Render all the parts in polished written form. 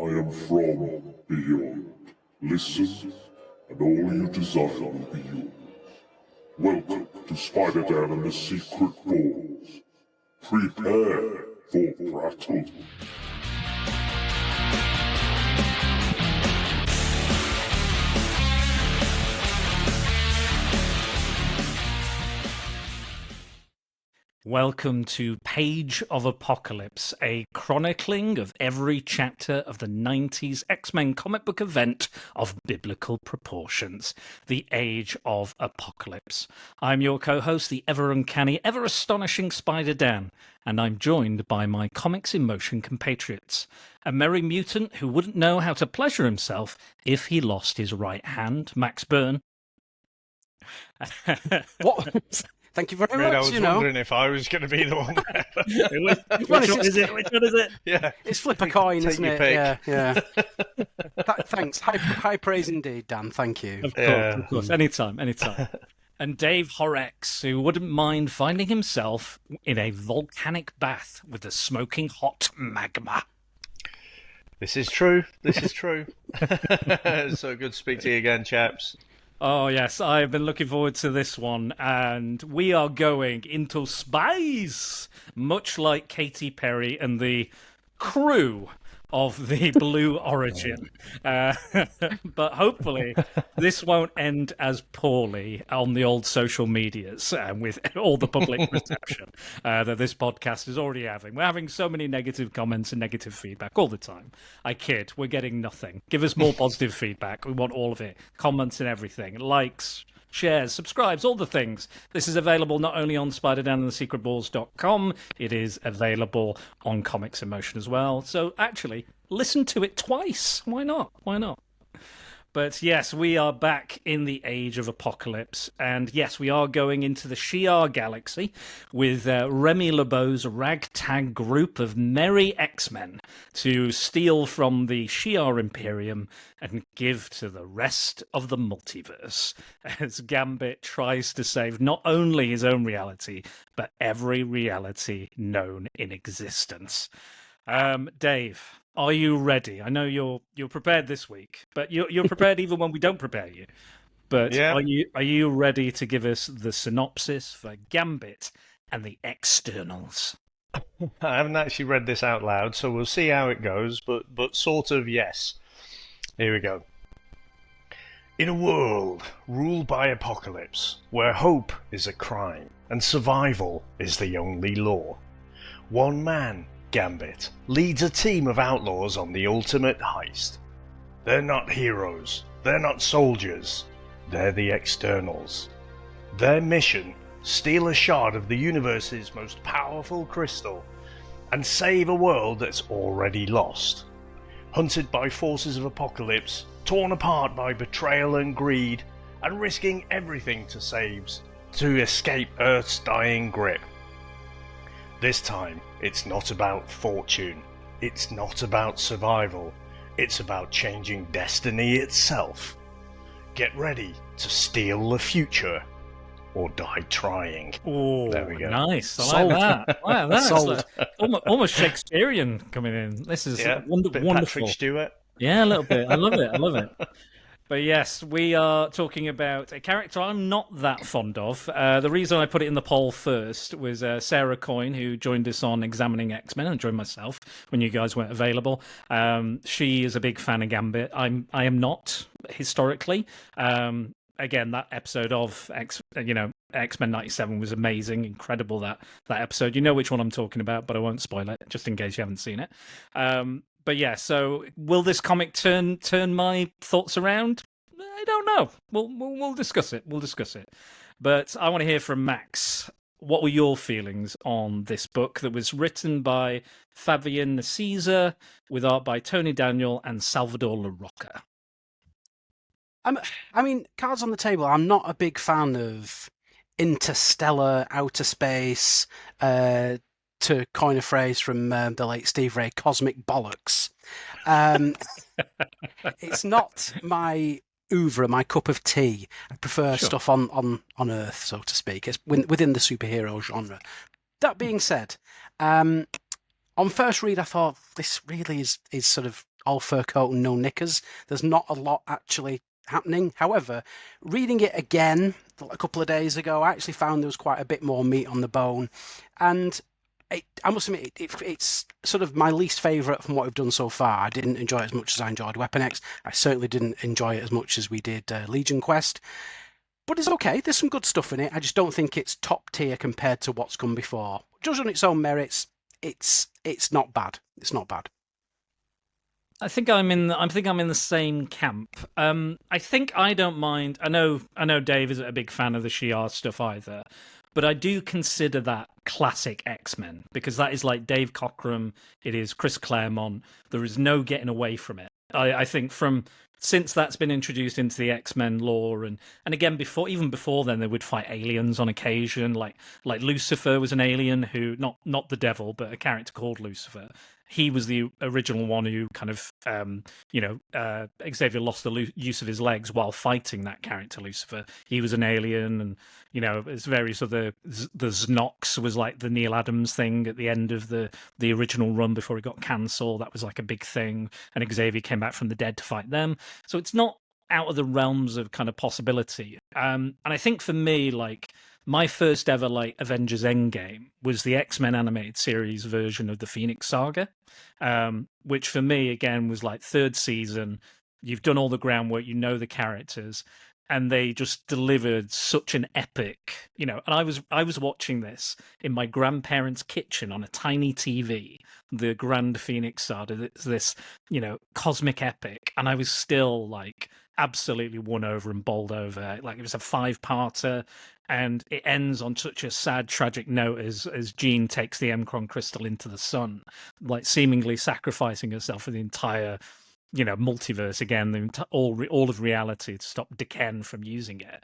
am from beyond. Listen, and all you desire will be yours. Welcome to Spider-Dan and the Secret Balls. Prepare for Prattle. Welcome to Page of Apocalypse, a chronicling of every chapter of the 90s X-Men comic book event of biblical proportions, the Age of Apocalypse. I'm your co-host, the ever-uncanny, ever-astonishing Spider-Dan, and I'm joined by my Comics in Motion compatriots, a merry mutant who wouldn't know how to pleasure himself if he lost his right hand, Max Byrne. What? Thank you very much. I was wondering if I was going to be the one. Which one is it? Yeah, it's flip a coin, Take isn't your it? pick. Yeah. Thanks. High praise indeed, Dan. Thank you. Of course. Anytime. And Dave Horrocks, who wouldn't mind finding himself in a volcanic bath with the smoking hot magma. This is true. So good to speak to you again, chaps. Oh, yes, I've been looking forward to this one, and we are going into space, much like Katy Perry and the crew of the Blue Origin. But hopefully this won't end as poorly on the old social medias with all the public reception that this podcast is already having. We're having so many negative comments and negative feedback all the time. I kid, we're getting nothing. Give us more positive feedback. We want all of it. Comments and everything. Likes, shares, subscribes, all the things. This is available not only on Spider-Dan and the secretballs.com, it is available on Comics in Motion as well. So actually, listen to it twice. Why not? But yes, we are back in the Age of Apocalypse. And yes, we are going into the Shi'ar galaxy with Remy Lebeau's ragtag group of merry X-Men to steal from the Shi'ar Imperium and give to the rest of the multiverse, as Gambit tries to save not only his own reality, but every reality known in existence. Dave, are you ready? I know you're prepared this week, but you're prepared even when we don't prepare you. But yeah. Are you ready to give us the synopsis for Gambit and the X-Ternals? I haven't actually read this out loud, so we'll see how it goes, but sort of yes. Here we go. In a world ruled by apocalypse, where hope is a crime and survival is the only law, one man, Gambit, leads a team of outlaws on the ultimate heist. They're not heroes, they're not soldiers, they're the X-Ternals. Their mission, steal a shard of the universe's most powerful crystal and save a world that's already lost. Hunted by forces of apocalypse, torn apart by betrayal and greed, and risking everything to escape Earth's dying grip. This time, it's not about fortune, it's not about survival, it's about changing destiny itself. Get ready to steal the future, or die trying. Oh, there we go. Nice. I like that. Wow, that's almost Shakespearean coming in. This is wonderful. Patrick Stewart. Yeah, a little bit. I love it. But yes, we are talking about a character I'm not that fond of. The reason I put it in the poll first was Sarah Coyne, who joined us on Examining X-Men, and joined myself when you guys weren't available. She is a big fan of Gambit. I am not, historically. Again, that episode of X-Men 97 was amazing, incredible, that episode. You know which one I'm talking about, but I won't spoil it, just in case you haven't seen it. But yeah, so will this comic turn my thoughts around? I don't know. We'll discuss it. But I want to hear from Max. What were your feelings on this book that was written by Fabian Caesar, with art by Tony Daniel and Salvador LaRocca? I mean, cards on the table. I'm not a big fan of interstellar, outer space, to coin a phrase from the late Steve Ray, cosmic bollocks. It's not my oeuvre, my cup of tea. I prefer stuff on Earth, so to speak. It's within the superhero genre. That being said, on first read, I thought this really is sort of all fur coat and no knickers. There's not a lot actually happening. However, reading it again a couple of days ago, I actually found there was quite a bit more meat on the bone. And I must admit, it's sort of my least favourite from what we've done so far. I didn't enjoy it as much as I enjoyed Weapon X. I certainly didn't enjoy it as much as we did Legion Quest. But it's okay. There's some good stuff in it. I just don't think it's top tier compared to what's come before. Just on its own merits, it's not bad. It's not bad. I think I'm in the same camp. I think I don't mind. I know Dave isn't a big fan of the Shi'ar stuff either, but I do consider that classic X-Men because that is like Dave Cockrum. It is Chris Claremont. There is no getting away from it. I think since that's been introduced into the X-Men lore, and again even before then, they would fight aliens on occasion. Like Lucifer was an alien who not the devil, but a character called Lucifer. He was the original one who kind of, Xavier lost the use of his legs while fighting that character, Lucifer. He was an alien, and, it's various other... The Znox was like the Neil Adams thing at the end of the original run before it got cancelled. That was like a big thing, and Xavier came back from the dead to fight them. So it's not out of the realms of kind of possibility. And I think for me, like... My first ever Avengers Endgame was the X-Men animated series version of the Phoenix Saga, which for me again was like third season. You've done all the groundwork, you know the characters, and they just delivered such an epic, And I was watching this in my grandparents' kitchen on a tiny TV, the Grand Phoenix Saga, this cosmic epic, and I was still absolutely won over and bowled over. It was a 5-parter. And it ends on such a sad, tragic note as Jean takes the M'Kraan crystal into the sun, seemingly sacrificing herself for the entire, multiverse again, all of reality to stop D'Ken from using it.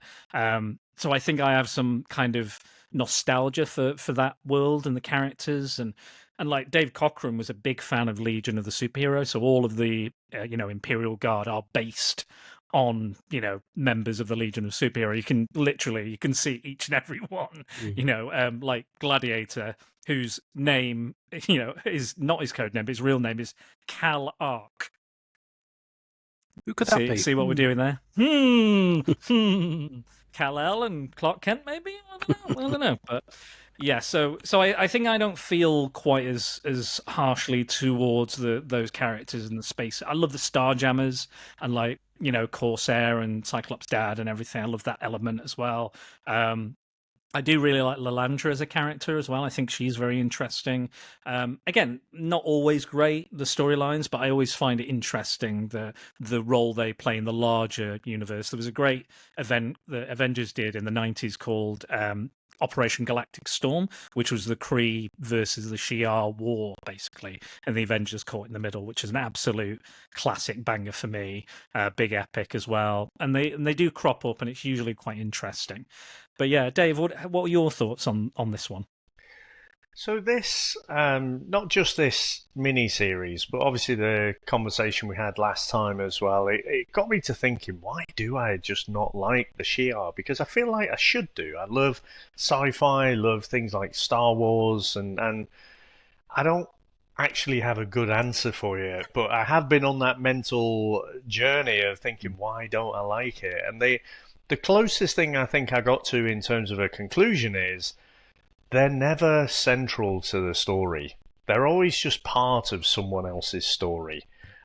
So I think I have some kind of nostalgia for that world and the characters, and like Dave Cockrum was a big fan of Legion of the Superheroes, so all of the Imperial Guard are based on members of the Legion of Superhero. You can see each and every one. Like Gladiator, whose name is not his code name, but his real name is Cal Arc. Who could that be? See what we're doing there? Kal-El and Clark Kent, maybe. I don't know. But yeah, so I think I don't feel quite as harshly towards those characters in the space. I love the Starjammers and Corsair and Cyclops' dad and everything. I love that element as well. I do really like Lilandra as a character as well. I think she's very interesting. Again, not always great, the storylines, but I always find it interesting, the role they play in the larger universe. There was a great event the Avengers did in the 90s called Operation Galactic Storm, which was the Kree versus the Shi'ar war, basically, and the Avengers caught in the middle, which is an absolute classic banger for me, big epic as well. And they do crop up, and it's usually quite interesting. But yeah, Dave, what are your thoughts on this one? So this, not just this mini-series, but obviously the conversation we had last time as well, it got me to thinking, why do I just not like the Shi'ar? Because I feel like I should do. I love sci-fi, I love things like Star Wars, and I don't actually have a good answer for you, but I have been on that mental journey of thinking, why don't I like it? And the closest thing I think I got to in terms of a conclusion is, they're never central to the story. They're always just part of someone else's story.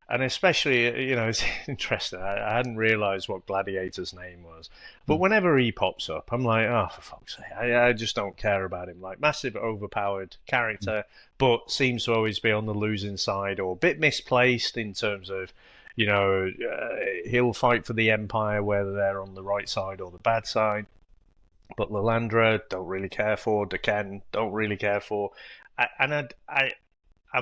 And especially, it's interesting. I hadn't realised what Gladiator's name was. But whenever he pops up, I'm like, oh, for fuck's sake, I just don't care about him. Like, massive overpowered character, but seems to always be on the losing side or a bit misplaced in terms of, he'll fight for the Empire, whether they're on the right side or the bad side. But Lilandra, don't really care for. D'Ken, don't really care for. I'm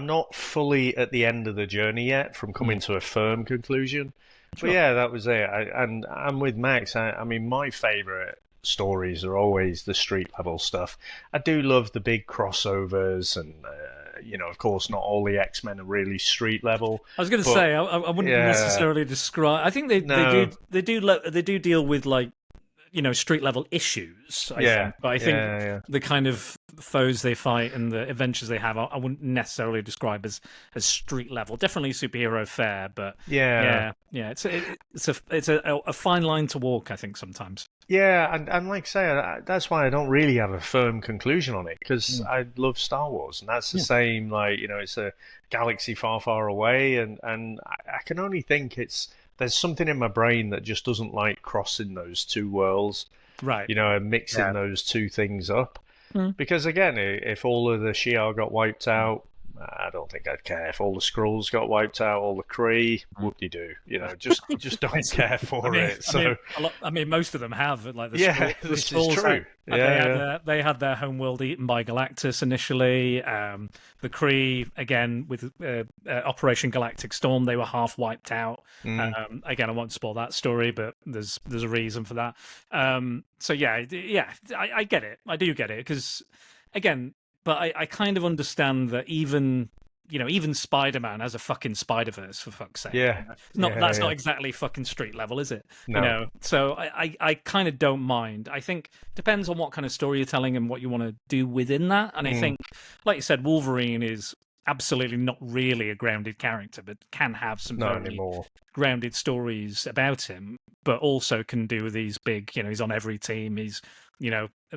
not fully at the end of the journey yet from coming to a firm conclusion. Sure. But yeah, that was it. And I'm with Max. I mean, my favourite stories are always the street level stuff. I do love the big crossovers and... of course, not all the X-Men are really street level. I was going to say, I wouldn't necessarily describe. I think they do deal with street level issues. I Yeah, think, but I think yeah. the kind of foes they fight and the adventures they have, I wouldn't necessarily describe as street level. Definitely superhero fare, but Yeah. it's a fine line to walk. I think sometimes. Yeah, and like I say, that's why I don't really have a firm conclusion on it, because I love Star Wars, and that's the same. Like, it's a galaxy far, far away, and I can only think there's something in my brain that just doesn't like crossing those two worlds, Right. And mixing those two things up. Because again, if all of the Shi'ar got wiped out, I don't think I'd care. If all the Skrulls got wiped out, all the Kree, whoop-de-doo. Just don't care for it. So most of them have, like the this Skrulls. is true. They had their homeworld eaten by Galactus initially. The Kree, again, with Operation Galactic Storm, they were half wiped out. Again, I won't spoil that story, but there's a reason for that. So I get it. I do get it, because, again, but I kind of understand that even Spider-Man has a fucking Spider-Verse, for fuck's sake. That's not exactly fucking street level, is it? No. So I kind of don't mind. I think depends on what kind of story you're telling and what you want to do within that. And I think, like you said, Wolverine is absolutely not really a grounded character, but can have some very grounded stories about him, but also can do these big, he's on every team. He's,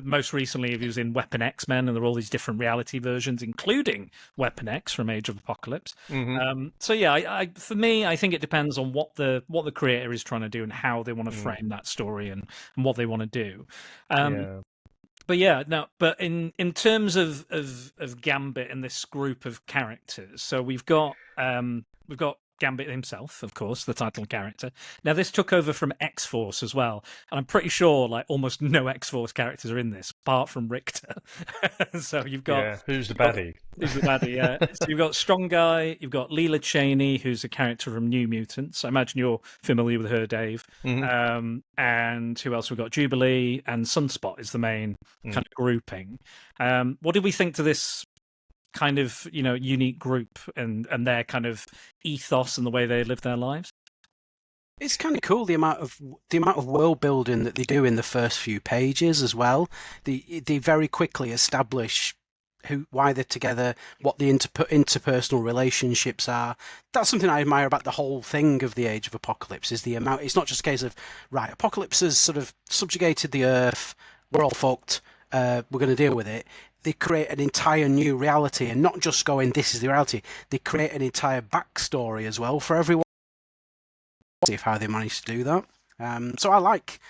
most recently he was in Weapon X-Men, and there are all these different reality versions, including Weapon X from Age of Apocalypse. For me, I think it depends on what the creator is trying to do and how they want to frame that story and what they want to do. But in terms of Gambit and this group of characters, so we've got Gambit himself, of course, the title character. Now, this took over from X-Force as well, and I'm pretty sure like almost no X-Force characters are in this, apart from Richter. So you've got who's the baddie? Who's the baddie? Yeah. So you've got Strong Guy, you've got Leela Cheney, who's a character from New Mutants. I imagine you're familiar with her, Dave. And who else? We've got Jubilee and Sunspot is the main kind of grouping. What did we think to this kind of unique group and their kind of ethos and the way they live their lives? It's kind of cool the amount of world building that they do in the first few pages as well. They very quickly establish why they're together, what the interpersonal relationships are. That's something I admire about the whole thing of the Age of Apocalypse, is the amount. It's not just a case of, right, Apocalypse has sort of subjugated the Earth, we're all fucked, we're going to deal with it. They create an entire new reality, and not just going, this is the reality. They create an entire backstory as well for everyone. See how they manage to do that. So I like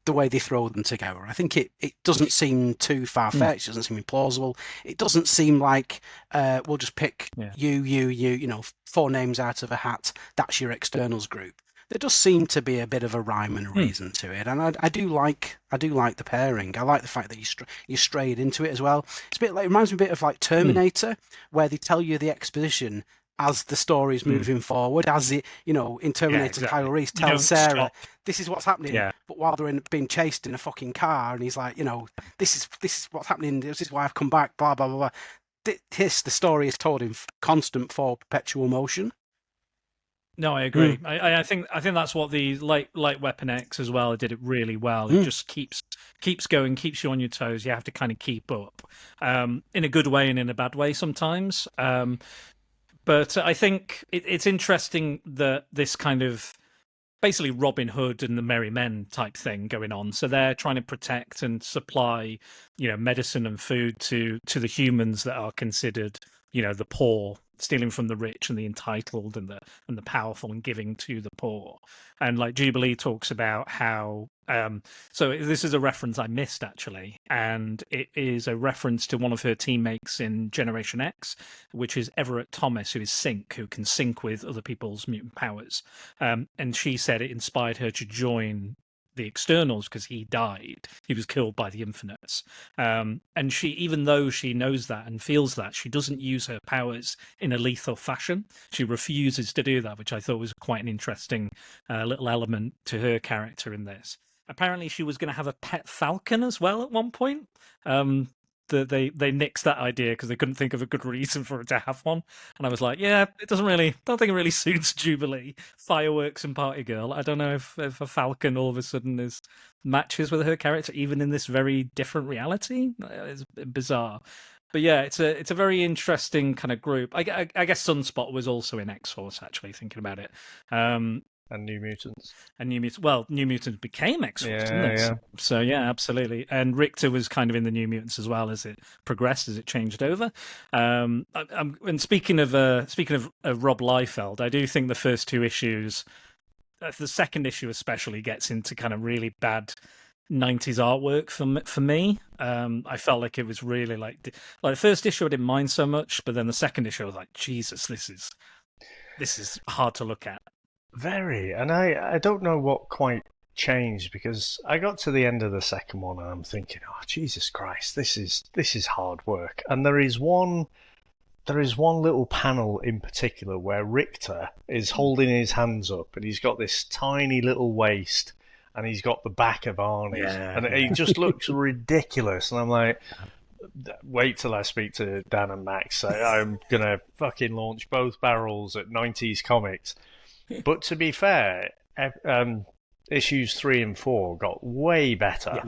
the way they throw them together. I think it doesn't seem too far-fetched. It doesn't seem implausible. It doesn't seem like we'll just pick you, 4 names out of a hat. That's your externals group. There does seem to be a bit of a rhyme and reason to it, and I do like the pairing. I like the fact that you strayed into it as well. It's a bit like, it reminds me a bit of like Terminator, where they tell you the exposition as the story's moving forward, as it, in Terminator, Kyle Reese tells Sarah, this is what's happening, but while they're being chased in a fucking car, and he's like, this is what's happening, this is why I've come back, blah, blah, blah, blah. The story is told in constant for perpetual motion. No, I agree. I think that's what the like Weapon X as well did it really well. It just keeps going, keeps you on your toes. You have to kind of keep up, in a good way and in a bad way sometimes. But I think it's interesting that this kind of basically Robin Hood and the Merry Men type thing going on. So they're trying to protect and supply, medicine and food to the humans that are considered, the poor, stealing from the rich and the entitled and the powerful and giving to the poor. And like Jubilee talks about how so this is a reference I missed actually, and it is a reference to one of her teammates in Generation X, which is Everett Thomas, who is Sync, who can sync with other people's mutant powers. And she said it inspired her to join the Externals because he died. He was killed by the Infinites. And she, even though she knows that and feels that, she doesn't use her powers in a lethal fashion. She refuses to do that, which I thought was quite an interesting little element to her character in this. Apparently she was going to have a pet falcon as well at one point. they nixed that idea because they couldn't think of a good reason for it to have one. And I was like, yeah, it doesn't really. Don't think it really suits Jubilee, fireworks and party girl. I don't know if a Falcon all of a sudden matches with her character, even in this very different reality. It's bizarre. But yeah, it's a very interesting kind of group. I guess Sunspot was also in X-Force, actually, thinking about it. And New Mutants. Well, New Mutants became X-Force, didn't it? Yeah. So yeah, absolutely. And Richter was kind of in the New Mutants as well as it progressed, as it changed over. And speaking of Rob Liefeld, I do think the first two issues, the second issue especially, gets into kind of really bad 90s artwork for me. I felt like it was really like the first issue I didn't mind so much, but then the second issue I was like, Jesus, this is hard to look at. Very, and I don't know what quite changed, because I got to the end of the second one and I'm thinking, oh Jesus Christ, this is hard work. And there is one little panel in particular where Richter is holding his hands up and he's got this tiny little waist and he's got the back of Arnie, and he just looks ridiculous. And I'm like, wait till I speak to Dan and Max. I'm gonna fucking launch both barrels at 90s comics. But to be fair, issues 3 and 4 got way better.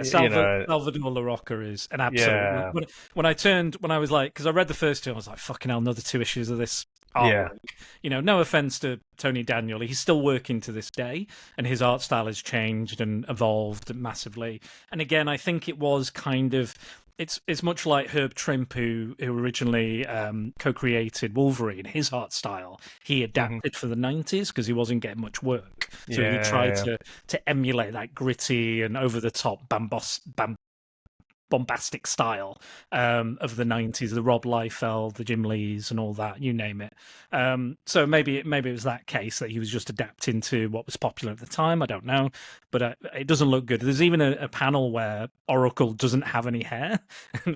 Salvador LaRocca is an absolute. Yeah. When I was like, because I read the first two, I was like, fucking hell, another 2 issues of this. No offense to Tony Daniel, he's still working to this day, and his art style has changed and evolved massively. And again, I think it was kind of. It's much like Herb Trimpe, who originally co-created Wolverine. His art style he adapted for the 90s because he wasn't getting much work, so he tried to emulate that gritty and over the top bombastic style of the 90s, the Rob Liefeld, the Jim Lees, and all that, you name it. So maybe it was that case that he was just adapting to what was popular at the time. I don't know, but it doesn't look good. There's even a panel where Oracle doesn't have any hair,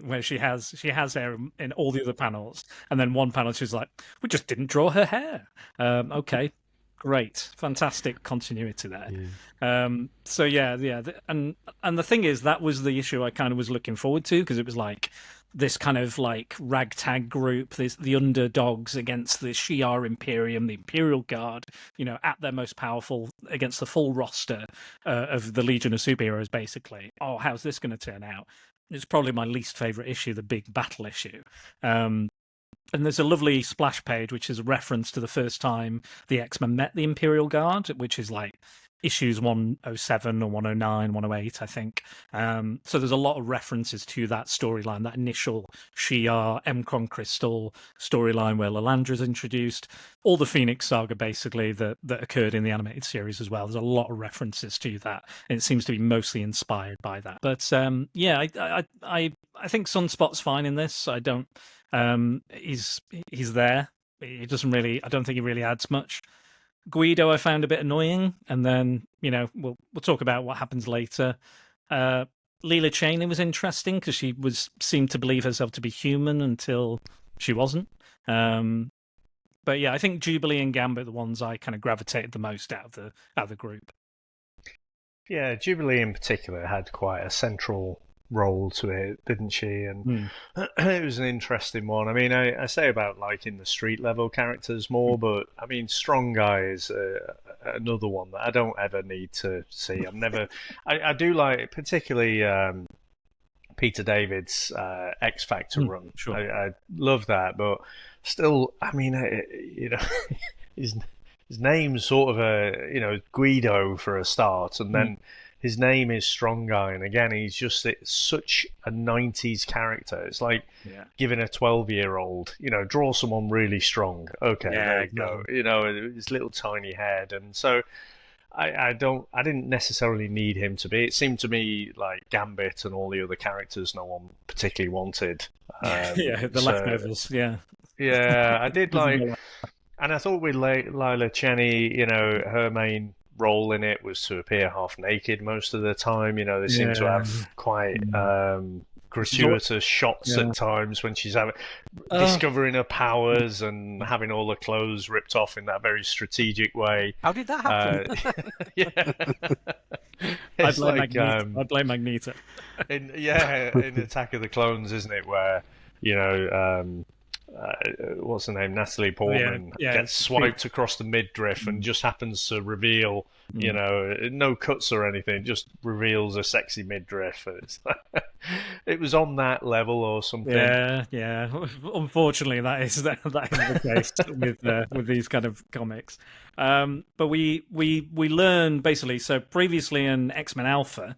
where she has hair in all the other panels, and then one panel she's like, "We just didn't draw her hair." Okay. Great, fantastic continuity there. And the thing is, that was the issue I kind of was looking forward to, because it was like this kind of like ragtag group, the underdogs against the Shi'ar Imperium, the Imperial Guard, at their most powerful against the full roster of the Legion of Superheroes, basically. Oh, how's this going to turn out? It's probably my least favorite issue, the big battle issue. And there's a lovely splash page which is a reference to the first time the X-Men met the Imperial Guard, which is like issues 107 or 109, 108, I think. So there's a lot of references to that storyline, that initial Shi'ar, M'Kraan Crystal storyline where Lalandra's introduced, all the Phoenix Saga, basically, that occurred in the animated series as well. There's a lot of references to that, and it seems to be mostly inspired by that. But I think Sunspot's fine in this. I don't... he's there. He doesn't really... I don't think he really adds much. Guido I found a bit annoying, and then we'll talk about what happens later. Leela Cheney was interesting because she seemed to believe herself to be human until she wasn't. But yeah, I think Jubilee and Gambit are the ones I kind of gravitated the most out of the group. Yeah, Jubilee in particular had quite a central role to it, didn't she? And it was an interesting one. I mean, I say about liking the street level characters more, but I mean, Strong Guy is another one that I don't ever need to see. I do like particularly Peter David's X Factor run. Sure. I love that, but still, I mean, his name's sort of Guido for a start, and then his name is Strong Guy, and again, he's such a 90s character. It's like giving a 12-year-old, draw someone really strong. Okay, there you go. His little tiny head, and so I didn't necessarily need him to be. It seemed to me like Gambit and all the other characters no one particularly wanted. The leftovers. Yeah, I did like, and I thought with Leela Cheney, her main role in it was to appear half naked most of the time. They seem to have quite gratuitous shots at times when she's discovering her powers and having all her clothes ripped off in that very strategic way. How did that happen? I It's blame like Magneto. I blame Magneto. in Attack of the Clones, isn't it? Where you know, what's her name, Natalie Yeah, Portman yeah. gets swiped across the midriff and just happens to reveal, you know, no cuts or anything, just reveals a sexy midriff. And it's it was on that level or something. Yeah. Unfortunately, that is the case with these kind of comics. But we learn basically. So previously in X-Men Alpha,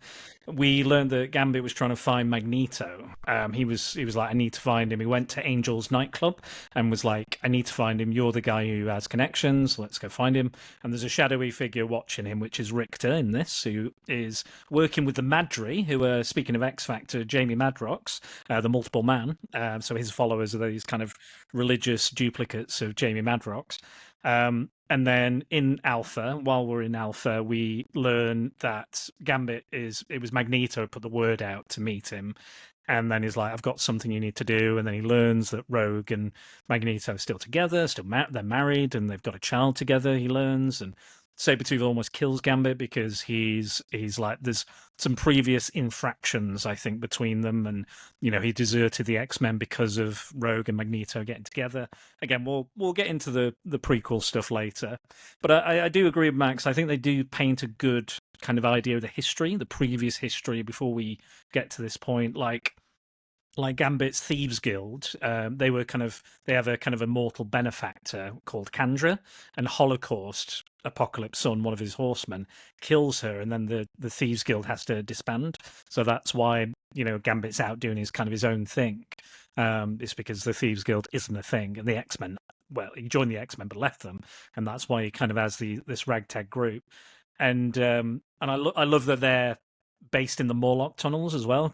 we learned that Gambit was trying to find Magneto. He was like, I need to find him. He went to Angel's nightclub and was like, I need to find him. You're the guy who has connections. Let's go find him. And there's a shadowy figure watching him, which is Richter in this, who is working with the Madri, who are, speaking of X Factor, Jamie Madrox, the multiple man. So his followers are these kind of religious duplicates of Jamie Madrox. And then in Alpha, while we're in Alpha, we learn that Gambit it was Magneto put the word out to meet him. And then he's like, I've got something you need to do. And then he learns that Rogue and Magneto are still together, they're married, and they've got a child together, he learns. And Sabretooth almost kills Gambit because he's like, there's some previous infractions, I think, between them, and you know, he deserted the X-Men because of Rogue and Magneto getting together. Again, we'll get into the prequel stuff later, but I do agree with Max. I think they do paint a good kind of idea of the history, the previous history, before we get to this point. Like Gambit's Thieves Guild, they have a kind of immortal benefactor called Kandra, and Holocaust, Apocalypse Son, one of his horsemen, kills her, and then the Thieves Guild has to disband. So that's why, you know, Gambit's out doing his own thing. It's because the Thieves Guild isn't a thing, and the X-Men, well, he joined the X-Men but left them, and that's why he kind of has this ragtag group. And I love that they're based in the Morlock tunnels as well,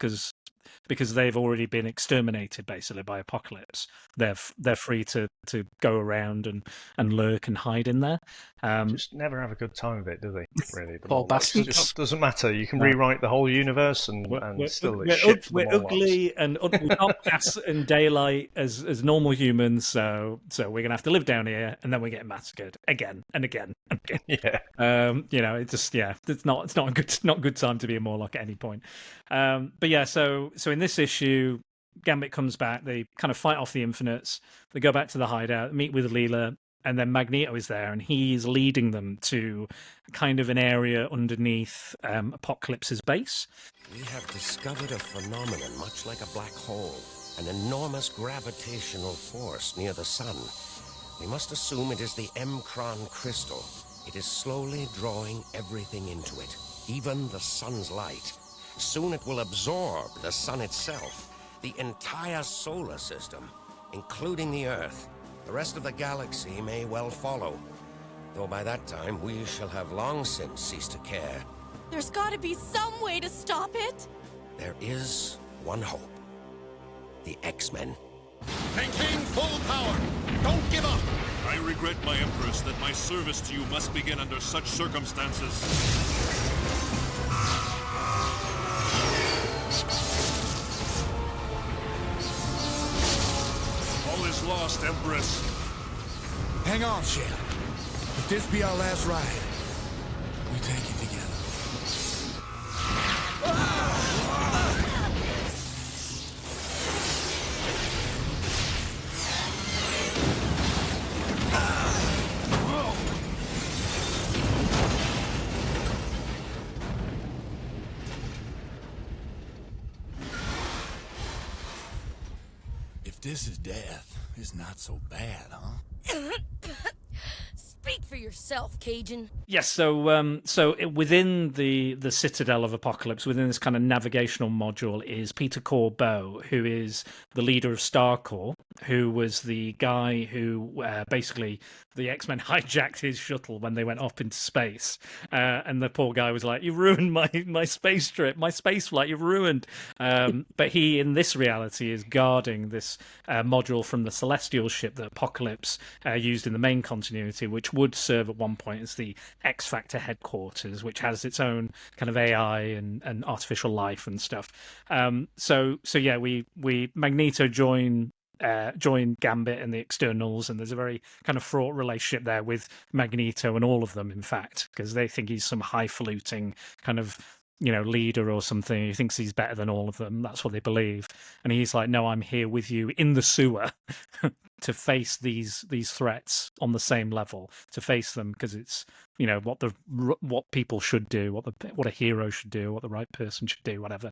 because they've already been exterminated basically by Apocalypse. They're free to go around and lurk and hide in there. Just never have a good time of it, do they? Really, Poor bastards. It just doesn't matter. You can rewrite the whole universe and still it's shit for the we're Morlocks. ugly and we can't pass in daylight as normal humans. So we're gonna have to live down here, and then we're getting massacred again and again and again. Yeah. You know, it's not a good time to be a Morlock at any point. But yeah, so in this issue, Gambit comes back. They kind of fight off the Infinites. They go back to the hideout, meet with Leela, and then Magneto is there, and he's leading them to kind of an area underneath Apocalypse's base. We have discovered a phenomenon much like a black hole, an enormous gravitational force near the sun. We must assume it is the M-Cron crystal. It is slowly drawing everything into it, even the sun's light. Soon it will absorb the sun itself, the entire solar system, including the Earth. The rest of the galaxy may well follow, though by that time we shall have long since ceased to care. There's gotta be some way to stop it. There is one hope. The X-Men. Maintain full power! Don't give up! I regret, my Empress, that my service to you must begin under such circumstances. All is lost, Empress. Hang on, Shi'ar. If this be our last ride, we take it together. If this is death, it's not so bad, huh? Speak for yourself, Cajun. Yes, so within the Citadel of Apocalypse, within this kind of navigational module, is Peter Corbeau, who is the leader of StarCorps, who was the guy who basically the X-Men hijacked his shuttle when they went up into space, and the poor guy was like, "You ruined my space trip, my space flight. You've ruined." But he, in this reality, is guarding this module from the Celestial ship that Apocalypse used in the main continuity, which would serve at one point as the X Factor headquarters, which has its own kind of AI and artificial life and stuff. So yeah, we Magneto join join Gambit and the X-Ternals, and there's a very kind of fraught relationship there with Magneto and all of them, in fact, because they think he's some highfalutin kind of leader or something. He thinks he's better than all of them. That's what they believe. And he's like, no, I'm here with you in the sewer to face these threats on the same level, to face them, because it's what people should do, what a hero should do, what the right person should do, whatever.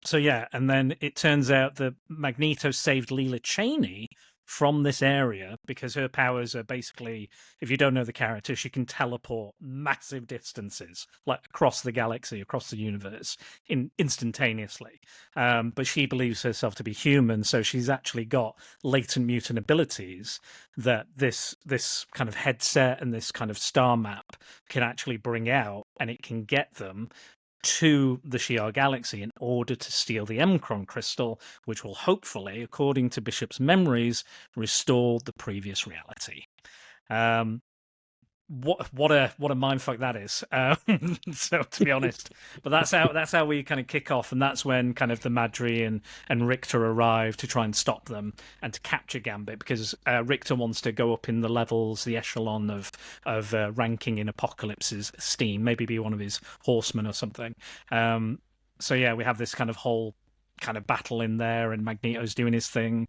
So yeah, and then it turns out that Magneto saved Leela Cheney from this area because her powers are basically, if you don't know the character, she can teleport massive distances, like across the galaxy, across the universe, instantaneously. But she believes herself to be human, so she's actually got latent mutant abilities that this kind of headset and this kind of star map can actually bring out, and it can get them to the Shi'ar galaxy in order to steal the M'Kraan crystal, which will hopefully, according to Bishop's memories, restore the previous reality. What a mindfuck that is. So to be honest, but that's how we kind of kick off, and that's when kind of the Madri and Richter arrive to try and stop them and to capture Gambit, because Richter wants to go up in the levels, the echelon of ranking in Apocalypse's esteem, maybe be one of his horsemen or something. So yeah, we have this kind of whole kind of battle in there, and Magneto's doing his thing.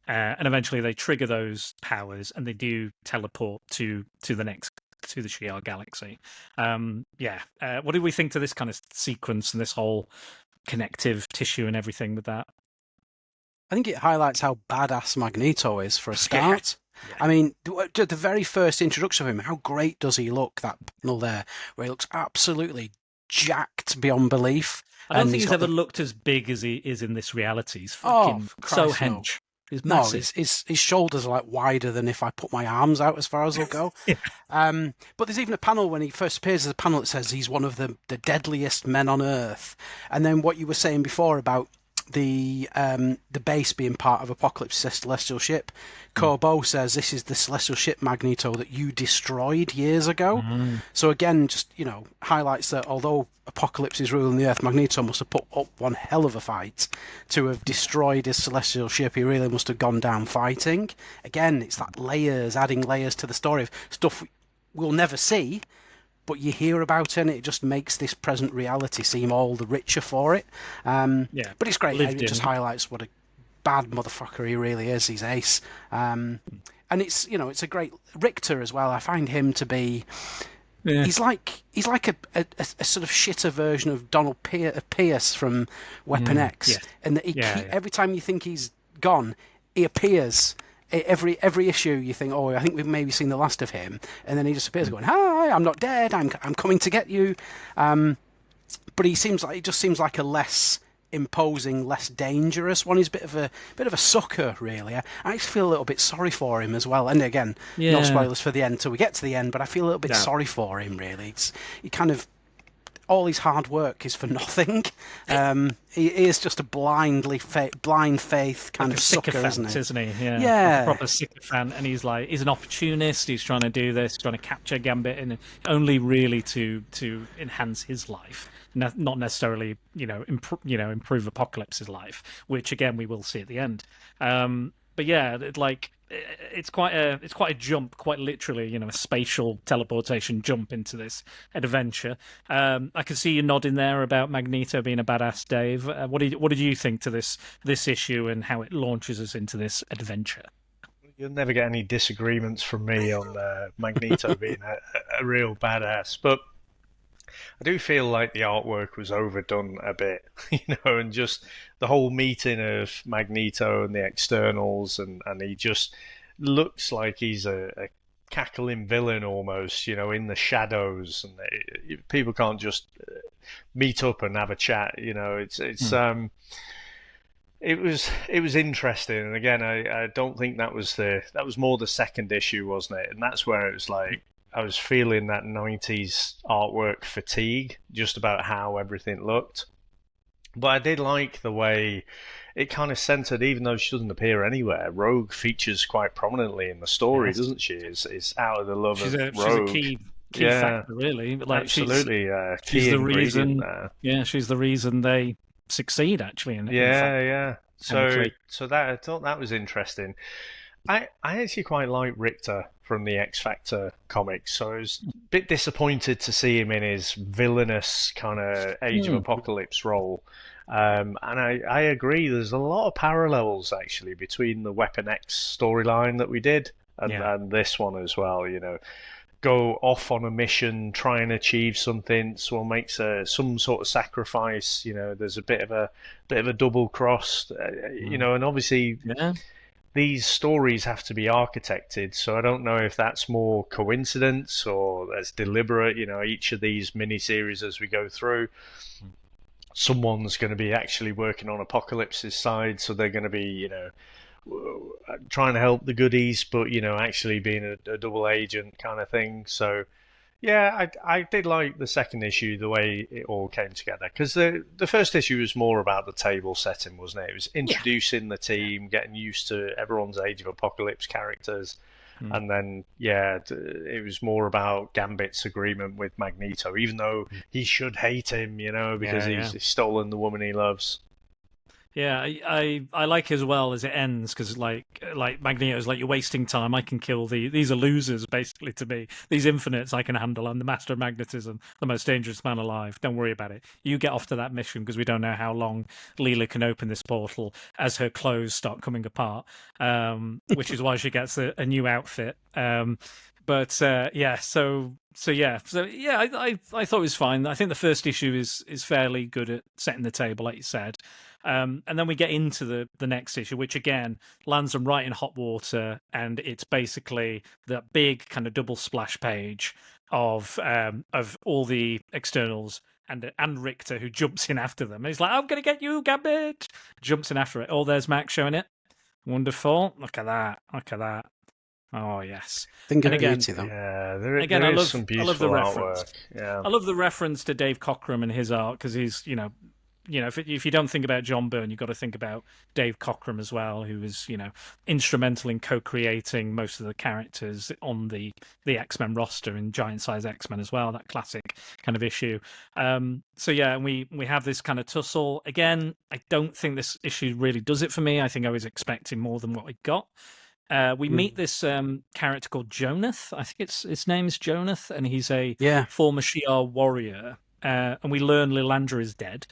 And eventually they trigger those powers, and they do teleport to the Shi'ar galaxy. What do we think to this kind of sequence and this whole connective tissue and everything with that? I think it highlights how badass Magneto is for a start. Yeah. I mean, the very first introduction of him, how great does he look, that panel there, where he looks absolutely jacked beyond belief. I don't think he's ever looked as big as he is in this reality. He's fucking so hench. He's massive. No, his shoulders are like wider than if I put my arms out as far as they'll go. Yeah. But there's even a panel when he first appears, there's a panel that says he's one of the deadliest men on Earth. And then what you were saying before about the base being part of Apocalypse's celestial ship, Corbeau says this is the celestial ship, Magneto, that you destroyed years ago. So again, just highlights that although Apocalypse is ruling the Earth, Magneto must have put up one hell of a fight to have destroyed his celestial ship. He really must have gone down fighting. Again, it's that layers, adding layers to the story of stuff we'll never see, but you hear about it, and it just makes this present reality seem all the richer for it. But it's great. It just highlights what a bad motherfucker he really is. He's ace. And it's it's a great Richter as well. I find him to be. Yeah. He's like a sort of shitter version of Donald Pierce from Weapon X, and that every time you think he's gone, he appears. Every issue you think, oh, I think we've maybe seen the last of him, and then he just appears going, "Hi, I'm not dead. I'm coming to get you." But he seems like a less imposing, less dangerous one. He's a bit of a sucker, really. I actually feel a little bit sorry for him as well. And again, no spoilers for the end till we get to the end, but I feel a little bit sorry for him, really. He kind of, all his hard work is for nothing. He is just a blind faith kind of sucker, isn't he? Yeah. Like a proper sycophant, and he's an opportunist. He's trying to do this, trying to capture Gambit, and only really to enhance his life, not necessarily improve Apocalypse's life, which again we will see at the end. But yeah, it's quite a jump, quite literally, a spatial teleportation jump into this adventure. I can see you nodding there about Magneto being a badass, Dave. What did you think to this issue and how it launches us into this adventure? You'll never get any disagreements from me on Magneto being a real badass, but I do feel like the artwork was overdone a bit, and just the whole meeting of Magneto and the X-Ternals, and he just looks like he's a cackling villain almost, in the shadows, and people can't just meet up and have a chat, It was interesting, and again, I don't think that was more the second issue, wasn't it? And that's where it was like, I was feeling that 90s artwork fatigue, just about how everything looked. But I did like the way it kind of centered, even though she doesn't appear anywhere. Rogue features quite prominently in the story, doesn't she? Is out of the love of Rogue. She's a key factor, really. Absolutely, she's the reason. She's the reason they succeed actually. In Yeah, fact, yeah. technically. So that I thought that was interesting. I actually quite like Richter from the X Factor comics, so I was a bit disappointed to see him in his villainous kind of Age of Apocalypse role. And I agree, there's a lot of parallels actually between the Weapon X storyline that we did and this one as well, you know. Go off on a mission, try and achieve something, someone makes some sort of sacrifice, you know, there's a bit of a double cross, you know, and obviously these stories have to be architected, so I don't know if that's more coincidence or that's deliberate. You know, each of these miniseries as we go through, someone's going to be actually working on Apocalypse's side, so they're going to be, you know, trying to help the goodies, but, you know, actually being a double agent kind of thing. So, yeah, I did like the second issue, the way it all came together. Because the first issue was more about the table setting, wasn't it? It was introducing the team, getting used to everyone's Age of Apocalypse characters. And then, it was more about Gambit's agreement with Magneto, even though he should hate him, you know, because he's stolen the woman he loves. Yeah, I like as well as it ends, because like Magneto's like, you're wasting time. I can kill these are losers basically to me. These infinites I can handle. I'm the master of magnetism, the most dangerous man alive. Don't worry about it. You get off to that mission, because we don't know how long Leela can open this portal as her clothes start coming apart. Which is why she gets a new outfit. I thought it was fine. I think the first issue is fairly good at setting the table, like you said. And then we get into the next issue, which again lands them right in hot water, and it's basically the big kind of double splash page of all the externals and Richter, who jumps in after them. And he's like, "I'm gonna get you, Gambit!" Jumps in after it. Oh, there's Max showing it. Wonderful. Look at that. Look at that. Oh yes. Didn't get and again, beauty, though. Yeah, there is some beautiful artwork. Yeah, I love the reference to Dave Cockrum and his art, because he's if you don't think about John Byrne, you've got to think about Dave Cockrum as well, who was instrumental in co-creating most of the characters on the X-Men roster in Giant Size X-Men as well. That classic kind of issue. And we have this kind of tussle again. I don't think this issue really does it for me. I think I was expecting more than what I got. We meet this character called Jonath. I think his name is Jonath, and he's a former Shi'ar warrior. And we learn Lilandra is dead,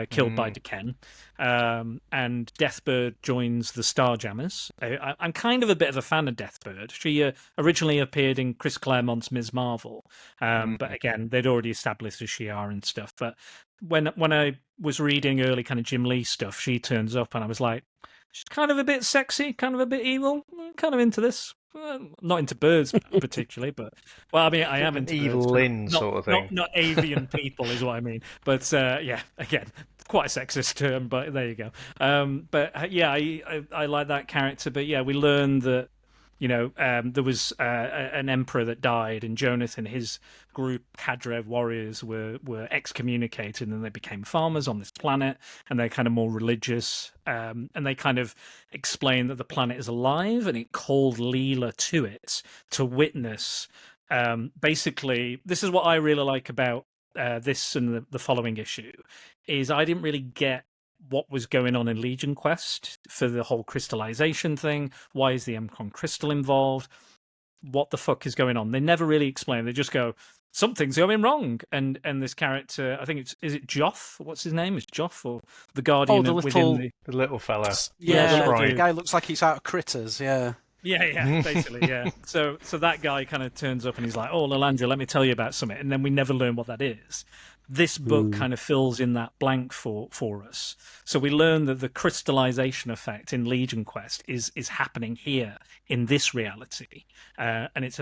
killed by Deken. And Deathbird joins the Starjammers. I'm kind of a bit of a fan of Deathbird. She originally appeared in Chris Claremont's Ms. Marvel. But again, they'd already established a Shi'ar and stuff. But when I was reading early kind of Jim Lee stuff, she turns up, and I was like, she's kind of a bit sexy, kind of a bit evil. I'm kind of into this. Not into birds particularly, but I mean, I am into evil birds, Lynn sort of thing. Not avian people is what I mean. But again, quite a sexist term, but there you go. I like that character. But yeah, we learned that there was an emperor that died, and Jonath and his group, cadre of warriors, were excommunicated, and they became farmers on this planet, and they're kind of more religious, and they kind of explain that the planet is alive, and it called Leela to it to witness. Basically, this is what I really like about this and the following issue, is I didn't really get what was going on in Legion Quest for the whole crystallization thing. Why is the Mcron crystal involved? What the fuck is going on? They never really explain. They just go, something's going wrong. And this character, I think is it Joff? What's his name? Is Joff or the Guardian the little fella? The guy looks like he's out of Critters. Yeah. Yeah, basically, yeah. So that guy kind of turns up and he's like, "Oh, Lilandra, let me tell you about something," and then we never learn what that is. This book kind of fills in that blank for us. So we learn that the crystallization effect in Legion Quest is happening here in this reality, and it's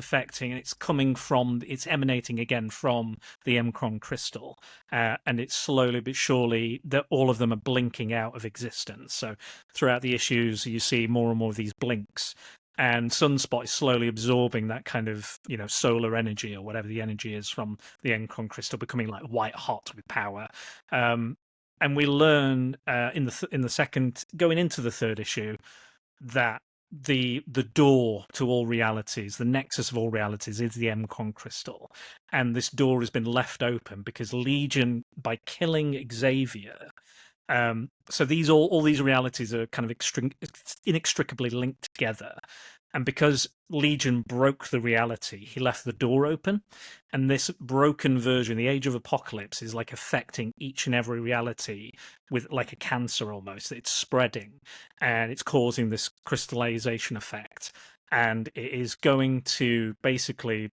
emanating again from the Mcron crystal, and it's slowly but surely that all of them are blinking out of existence. So throughout the issues, you see more and more of these blinks. And Sunspot is slowly absorbing that kind of, solar energy or whatever the energy is from the Mcron crystal, becoming like white hot with power. And we learn in the second, going into the third issue, that the door to all realities, the nexus of all realities, is the Mcron crystal, and this door has been left open because Legion, by killing Xavier, So all these realities are kind of inextricably linked together. And because Legion broke the reality, he left the door open. And this broken version, the Age of Apocalypse, is like affecting each and every reality with like a cancer almost. It's spreading and it's causing this crystallization effect. And it is going to basically,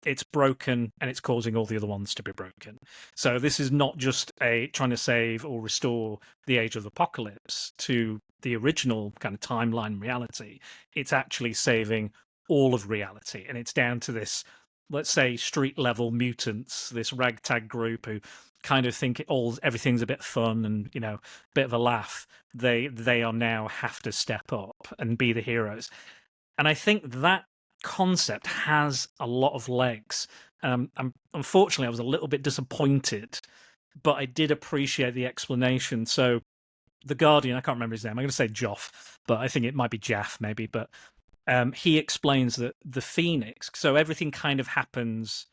it's broken and it's causing all the other ones to be broken. So this is not just trying to save or restore the Age of Apocalypse to the original kind of timeline reality. It's actually saving all of reality. And it's down to this, let's say, street level mutants, this ragtag group who kind of think everything's a bit fun and, you know, a bit of a laugh. They are now have to step up and be the heroes. And I think that concept has a lot of legs. Unfortunately, I was a little bit disappointed, but I did appreciate the explanation. So the Guardian, I can't remember his name. I'm going to say Joff, but I think it might be Jaff maybe. But he explains that the Phoenix, so everything kind of happens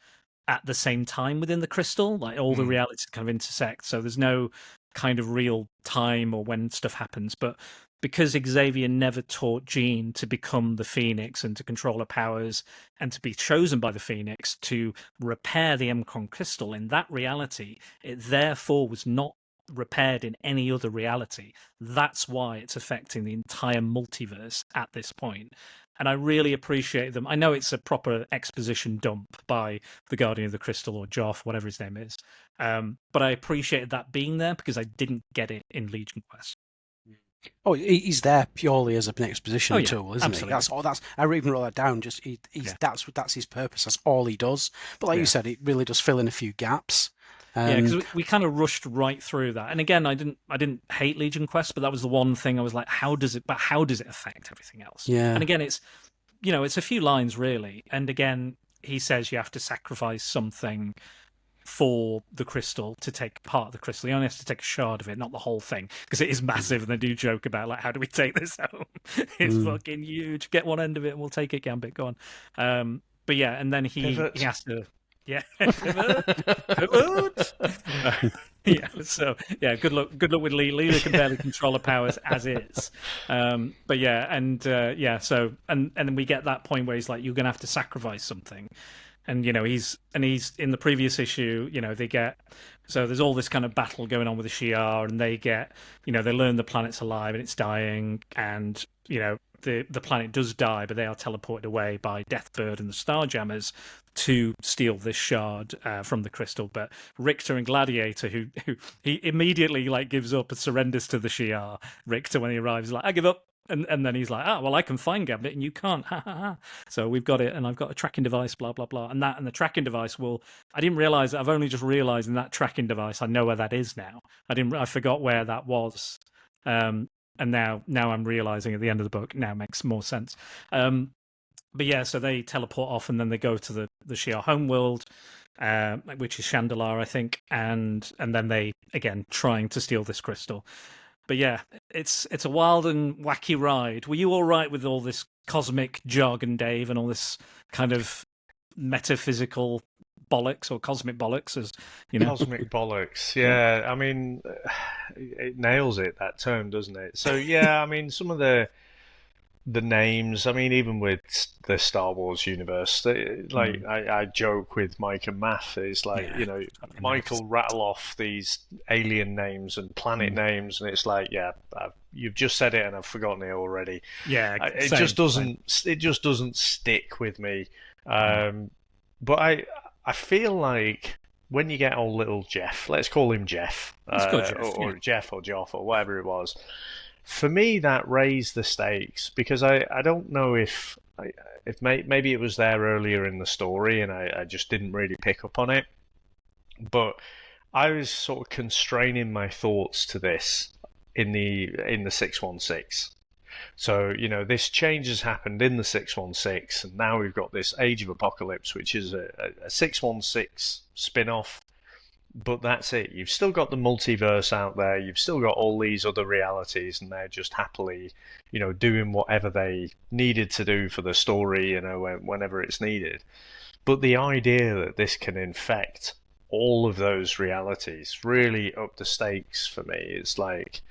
at the same time within the crystal, like all the realities kind of intersect. So there's no kind of real time or when stuff happens. But because Xavier never taught Jean to become the Phoenix and to control her powers and to be chosen by the Phoenix to repair the Mcron crystal in that reality, it therefore was not repaired in any other reality. That's why it's affecting the entire multiverse at this point. And I really appreciate them. I know it's a proper exposition dump by the Guardian of the Crystal or Joff, whatever his name is. But I appreciated that being there because I didn't get it in Legion Quest. Oh, he's there purely as an exposition yeah, tool, isn't absolutely. he? That's all. I even wrote that down. Just that's his purpose. That's all he does. But like you said, it really does fill in a few gaps. Yeah, because we kind of rushed right through that. And again, I didn't hate Legion Quest, but that was the one thing I was like, how does it affect everything else? Yeah. And again, it's a few lines really. And again, he says you have to sacrifice something for the crystal to take part of the crystal. You only have to take a shard of it, not the whole thing, because it is massive. And they do joke about like, how do we take this home? It's fucking huge. Get one end of it, and we'll take it. Gambit, go on. But yeah, and then he has to. Yeah, pivot. Yeah. So yeah, good luck with Lee. Lee can barely control her powers as is. But yeah, and So and then we get that point where he's like, you're gonna have to sacrifice something. And he's in the previous issue. They get there's all this kind of battle going on with the Shi'ar, and they get they learn the planet's alive and it's dying, and the planet does die, but they are teleported away by Deathbird and the Starjammers to steal this shard from the crystal. But Richter and Gladiator, who he immediately like gives up and surrenders to the Shi'ar. Richter, when he arrives, is like, I give up. And then he's like, well, I can find Gambit and you can't. Ha ha ha. So we've got it, and I've got a tracking device, blah blah blah. And the tracking device I didn't realize. I've only just realized in that tracking device, I know where that is now. I forgot where that was. And now I'm realizing at the end of the book. Now makes more sense. But yeah, so they teleport off, and then they go to the Shi'ar homeworld, which is Chandalar, I think, and then they again trying to steal this crystal. But yeah, it's a wild and wacky ride. Were you all right with all this cosmic jargon, Dave, and all this kind of metaphysical bollocks or cosmic bollocks, as Cosmic bollocks, yeah. I mean, it nails it, that term, doesn't it? So yeah, I mean, some of the names, I mean, even with the Star Wars universe, I joke with Mike and Math, it's like, Michael rattle off these alien names and planet names, and it's like, you've just said it and I've forgotten it already. Yeah, it just doesn't stick with me. But I feel like when you get old little Jeff, let's call him Jeff, or Jeff or Joff or whatever it was. For me, that raised the stakes, because I don't know if maybe it was there earlier in the story and I just didn't really pick up on it. But I was sort of constraining my thoughts to this in the 616. So, this change has happened in the 616, and now we've got this Age of Apocalypse, which is a 616 spin-off. But that's it. You've still got the multiverse out there. You've still got all these other realities, and they're just happily, doing whatever they needed to do for the story, whenever it's needed. But the idea that this can infect all of those realities really up the stakes for me. It's like,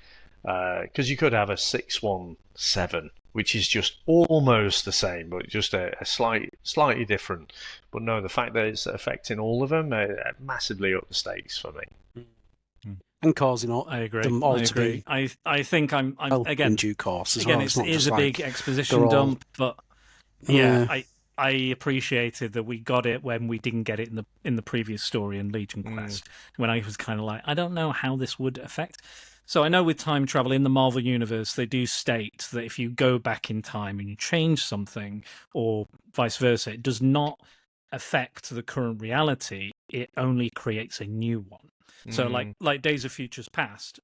because you could have a 617, which is just almost the same, but just a slightly different. But no, the fact that it's affecting all of them, massively up the stakes for me. And causing I agree. them all I to agree. be I think I'm again in due course as again. well. It not is just a like big exposition all- dump, but yeah, I appreciated that we got it when we didn't get it in the previous story in Legion Quest, when I was kind of like, I don't know how this would affect. So I know with time travel in the Marvel Universe, they do state that if you go back in time and you change something, or vice versa, it does not affect the current reality. It only creates a new one. So like Days of Futures Past,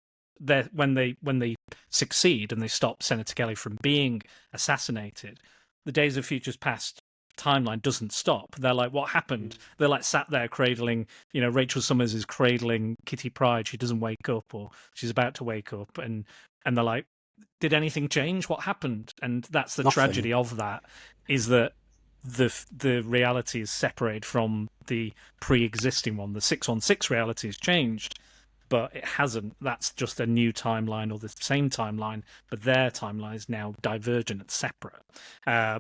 when they succeed and they stop Senator Kelly from being assassinated, the Days of Futures Past timeline doesn't stop. They're like, what happened? They're like sat there cradling, Rachel Summers is cradling Kitty Pryde. She doesn't wake up, or she's about to wake up, and they're like, did anything change? What happened? And that's the tragedy of that, is that the reality is separated from the pre-existing one. The 616 reality has changed, but it hasn't. That's just a new timeline, or the same timeline, but their timeline is now divergent and separate,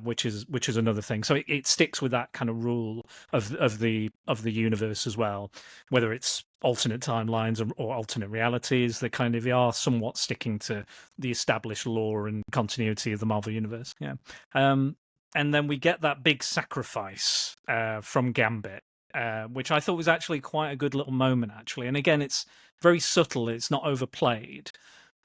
which is another thing. So it sticks with that kind of rule of the universe as well, whether it's alternate timelines or alternate realities. They kind of are somewhat sticking to the established lore and continuity of the Marvel Universe. Yeah. And then we get that big sacrifice from Gambit, which I thought was actually quite a good little moment, actually. And again, it's very subtle. It's not overplayed,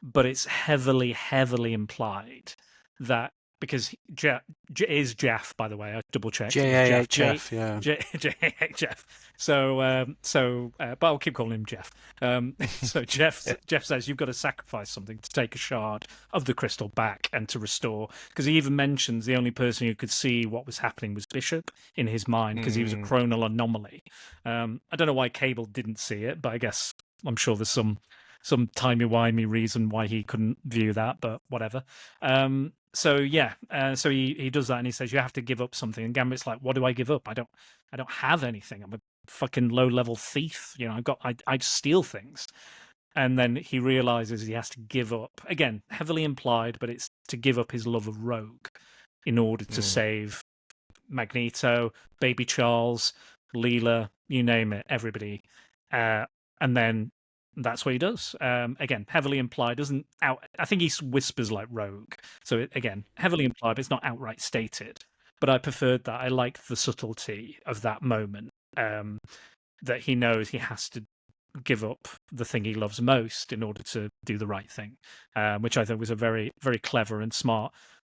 but it's heavily, heavily implied that, because Jeff is Jeff, by the way. I double checked. Jeff, yeah. Jeff. So, but I'll keep calling him Jeff. So Jeff says you've got to sacrifice something to take a shard of the crystal back and to restore. Because he even mentions the only person who could see what was happening was Bishop in his mind, because he was a chronal anomaly. I don't know why Cable didn't see it, but I guess I'm sure there's some timey-wimey reason why he couldn't view that, but whatever. So he does that, and he says you have to give up something. And Gambit's like, what do I give up? I don't have anything. I'm a fucking low-level thief. I steal things. And then he realizes he has to give up, again, heavily implied, but it's to give up his love of Rogue in order to save Magneto, Baby Charles, Leela, you name it, everybody. And then that's what he does. Again, heavily implied, doesn't out. I think he whispers like Rogue. So again, heavily implied, but it's not outright stated. But I preferred that. I liked the subtlety of that moment. That he knows he has to give up the thing he loves most in order to do the right thing, which I thought was a very, very clever and smart.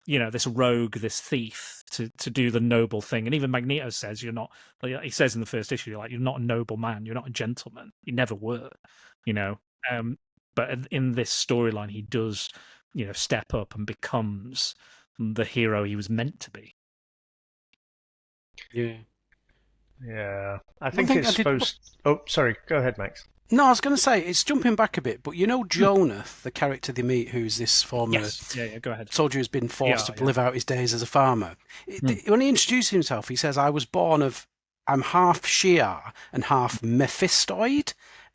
This rogue, this thief, to do the noble thing. And even Magneto says you're not. He says in the first issue, you're not a noble man. You're not a gentleman. You never were. But in this storyline, he does, step up and becomes the hero he was meant to be. Yeah. I think it's supposed. Oh, sorry. Go ahead, Max. No, I was going to say, it's jumping back a bit, but Jonath, the character they meet, who's this former go ahead. soldier who's been forced to live out his days as a farmer. When he introduces himself, he says, I'm half Shi'ar and half Mephistoid.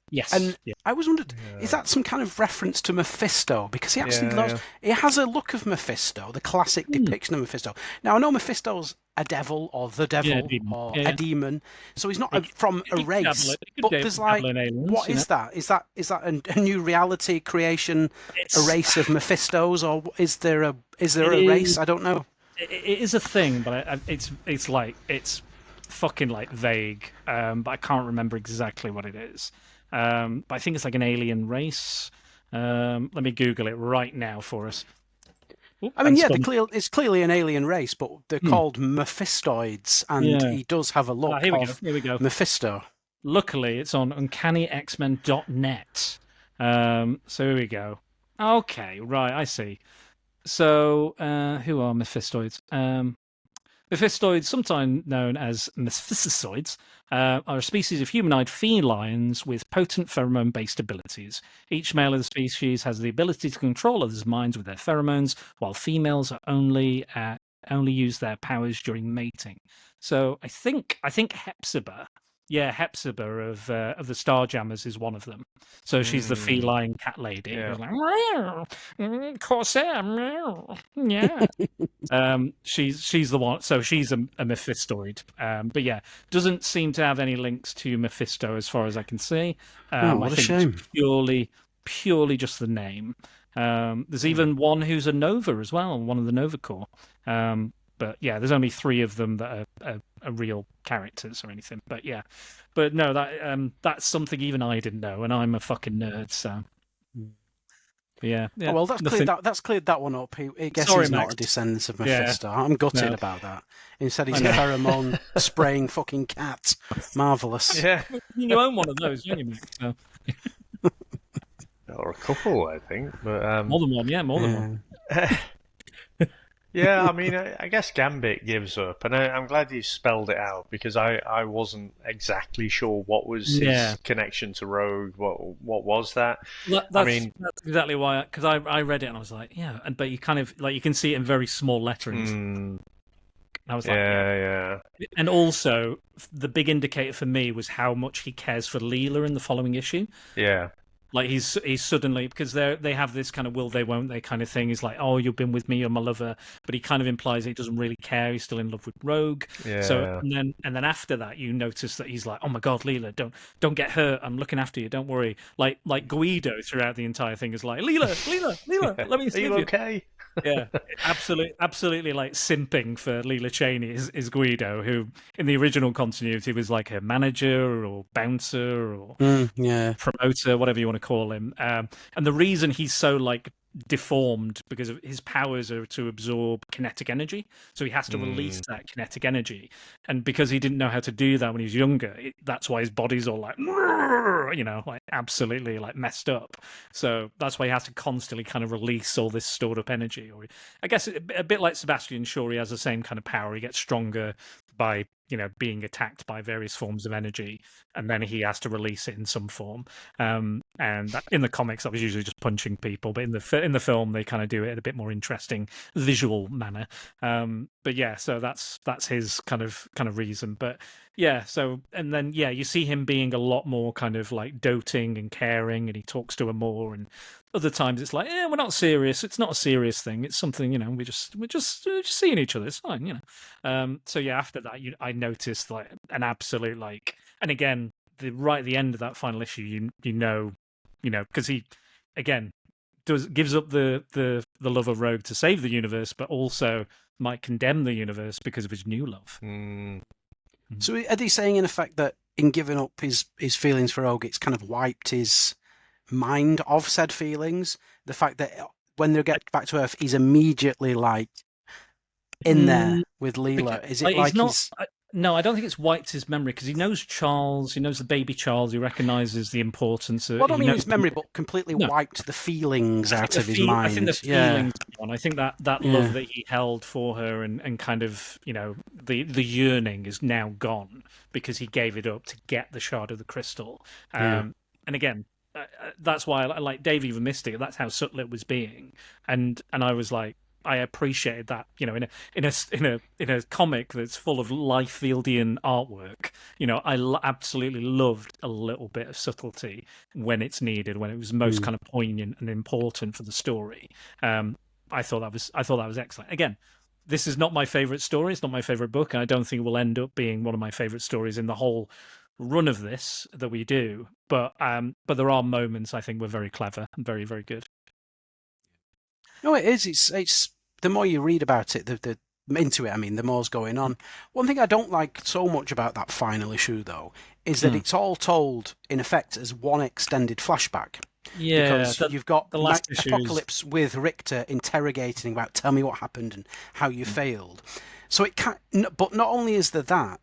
Yes. And I was wondered, is that some kind of reference to Mephisto? Because he actually he has a look of Mephisto, the classic depiction of Mephisto. Now, I know Mephisto's a devil or the devil or a demon, so he's not from a race. But there's aliens, what is that? Is that a new reality creation, a race of Mephistos, or is there a race? I don't know. It is a thing, but it's fucking like vague. But I can't remember exactly what it is. But I think it's like an alien race. Let me Google it right now for us. I mean, it's clearly an alien race, but they're called Mephistoids, and he does have a look of Mephisto. Luckily, it's on UncannyXmen.net. So here we go. Okay, right, I see. So, who are Mephistoids? Mephistoids, sometimes known as Mephistoids, are a species of humanoid felines with potent pheromone-based abilities. Each male of the species has the ability to control others' minds with their pheromones, while females are only use their powers during mating. So I think Hepzibah Hepzibah of the Starjammers is one of them. So she's the feline cat lady. Yeah. Who's like, meow, Corsair, meow. Yeah. She's the one. So she's a Mephistoid. But yeah, doesn't seem to have any links to Mephisto as far as I can see. What a shame. It's purely just the name. There's even one who's a Nova as well, one of the Nova Corps. But yeah, there's only 3 of them that are real characters or anything. But yeah, but no, that's something even I didn't know, and I'm a fucking nerd. So yeah. Oh, well, that's cleared that one up. I guess he's not a descendant of Mephisto. I'm gutted about that. Instead, he's a pheromone spraying fucking cat. Marvelous. Yeah, you own one of those, don't you, Max? So. Or a couple, I think. But more than one, more than one. Yeah, I mean, I guess Gambit gives up, and I'm glad you spelled it out, because I wasn't exactly sure what was his connection to Rogue. What was that? That's exactly why, because I read it and I was like, but you kind of like you can see it in very small lettering. I was like, yeah. And also, the big indicator for me was how much he cares for Leela in the following issue. Yeah. Like he's suddenly, because they have this kind of will they won't they kind of thing. He's like, oh, you've been with me, you're my lover, but he kind of implies that he doesn't really care. He's still in love with Rogue. Yeah. So and then after that, you notice that he's like, oh my god, Leela, don't get hurt. I'm looking after you. Don't worry. Like Guido throughout the entire thing is like, Leela, let me save you. Are you okay? Yeah, absolutely like simping for Leela Cheney is Guido, who in the original continuity was like her manager or bouncer or promoter, whatever you want to call him. And the reason he's so like deformed because of his powers are to absorb kinetic energy, so he has to release that kinetic energy, and because he didn't know how to do that when he was younger, that's why his body's all like like absolutely like messed up. So that's why he has to constantly kind of release all this stored up energy. Or I guess a bit like Sebastian Shaw, he has the same kind of power. He gets stronger by being attacked by various forms of energy, and then he has to release it in some form. And in the comics, that was usually just punching people, but in the film, they kind of do it in a bit more interesting visual manner. But yeah, so that's his kind of reason. But yeah, so and then you see him being a lot more kind of like doting and caring, and he talks to her more. And other times it's like, we're not serious. It's not a serious thing. It's something, we're just seeing each other. It's fine, So yeah, after that, I noticed like an absolute like, and again, right at the end of that final issue, because he again gives up the love of Rogue to save the universe, but also might condemn the universe because of his new love. So are they saying in effect that in giving up his feelings for Rogue, it's kind of wiped his mind of said feelings? The fact that when they get back to Earth, he's immediately like in there with Leela. Is it like he's... No, I don't think it's wiped his memory, because he knows Charles, he knows the baby Charles, he recognises the importance of... Well, I don't mean his memory, but completely wiped the feelings out of his mind. I think the feelings, I think that love that he held for her and kind of, the yearning is now gone, because he gave it up to get the shard of the crystal. And again, that's why I like Dave even missed it. That's how subtle it was being, and I was like, I appreciated that, in a comic that's full of Liefeldian artwork. I absolutely loved a little bit of subtlety when it's needed, when it was most kind of poignant and important for the story. I thought that was excellent. Again, this is not my favorite story. It's not my favorite book, and I don't think it will end up being one of my favorite stories in the whole run of this that we do. But there are moments I think were very clever and very, very good. No, it is. It's the more you read about it, the into it, the more's going on. One thing I don't like so much about that final issue, though, is that it's all told, in effect, as one extended flashback. Yeah, because you've got the last Apocalypse with Richter interrogating about, tell me what happened and how you failed. So it can, but not only is there that,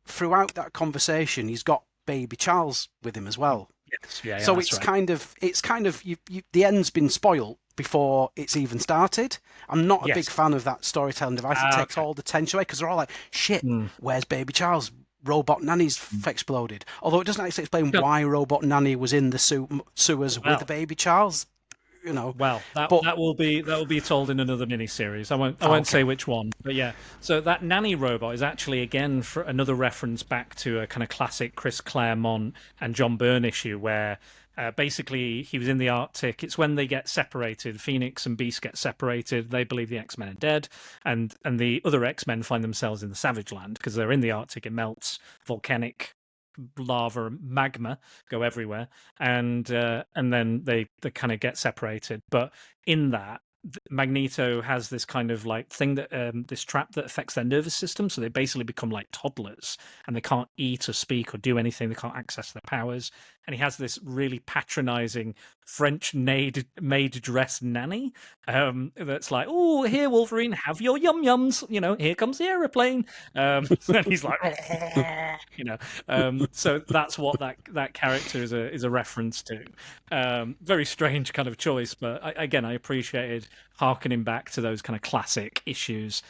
throughout that conversation, he's got baby Charles with him as well. Yes, yeah, so it's kind of the end's been spoiled before it's even started. I'm not a big fan of that storytelling device. It takes all the tension away, because they're all like, shit, where's baby Charles? Robot Nanny's exploded. Although it doesn't actually explain why Robot Nanny was in the sewers with the baby Charles. Well, that will be told in another miniseries. I won't say which one, but yeah. So that nanny robot is actually again for another reference back to a kind of classic Chris Claremont and John Byrne issue where basically he was in the Arctic. It's when they get separated. Phoenix and Beast get separated. They believe the X-Men are dead, and the other X-Men find themselves in the Savage Land because they're in the Arctic. It melts, volcanic lava and magma go everywhere, and then they kind of get separated. But in that, Magneto has this kind of like thing that this trap that affects their nervous system, so they basically become like toddlers and they can't eat or speak or do anything. They can't access their powers. And he has this really patronizing French maid dress nanny that's like, oh, here, Wolverine, have your yum yums. Here comes the aeroplane. And he's like, so that's what that character is a reference to. Very strange kind of choice, but I appreciated harkening back to those kind of classic issues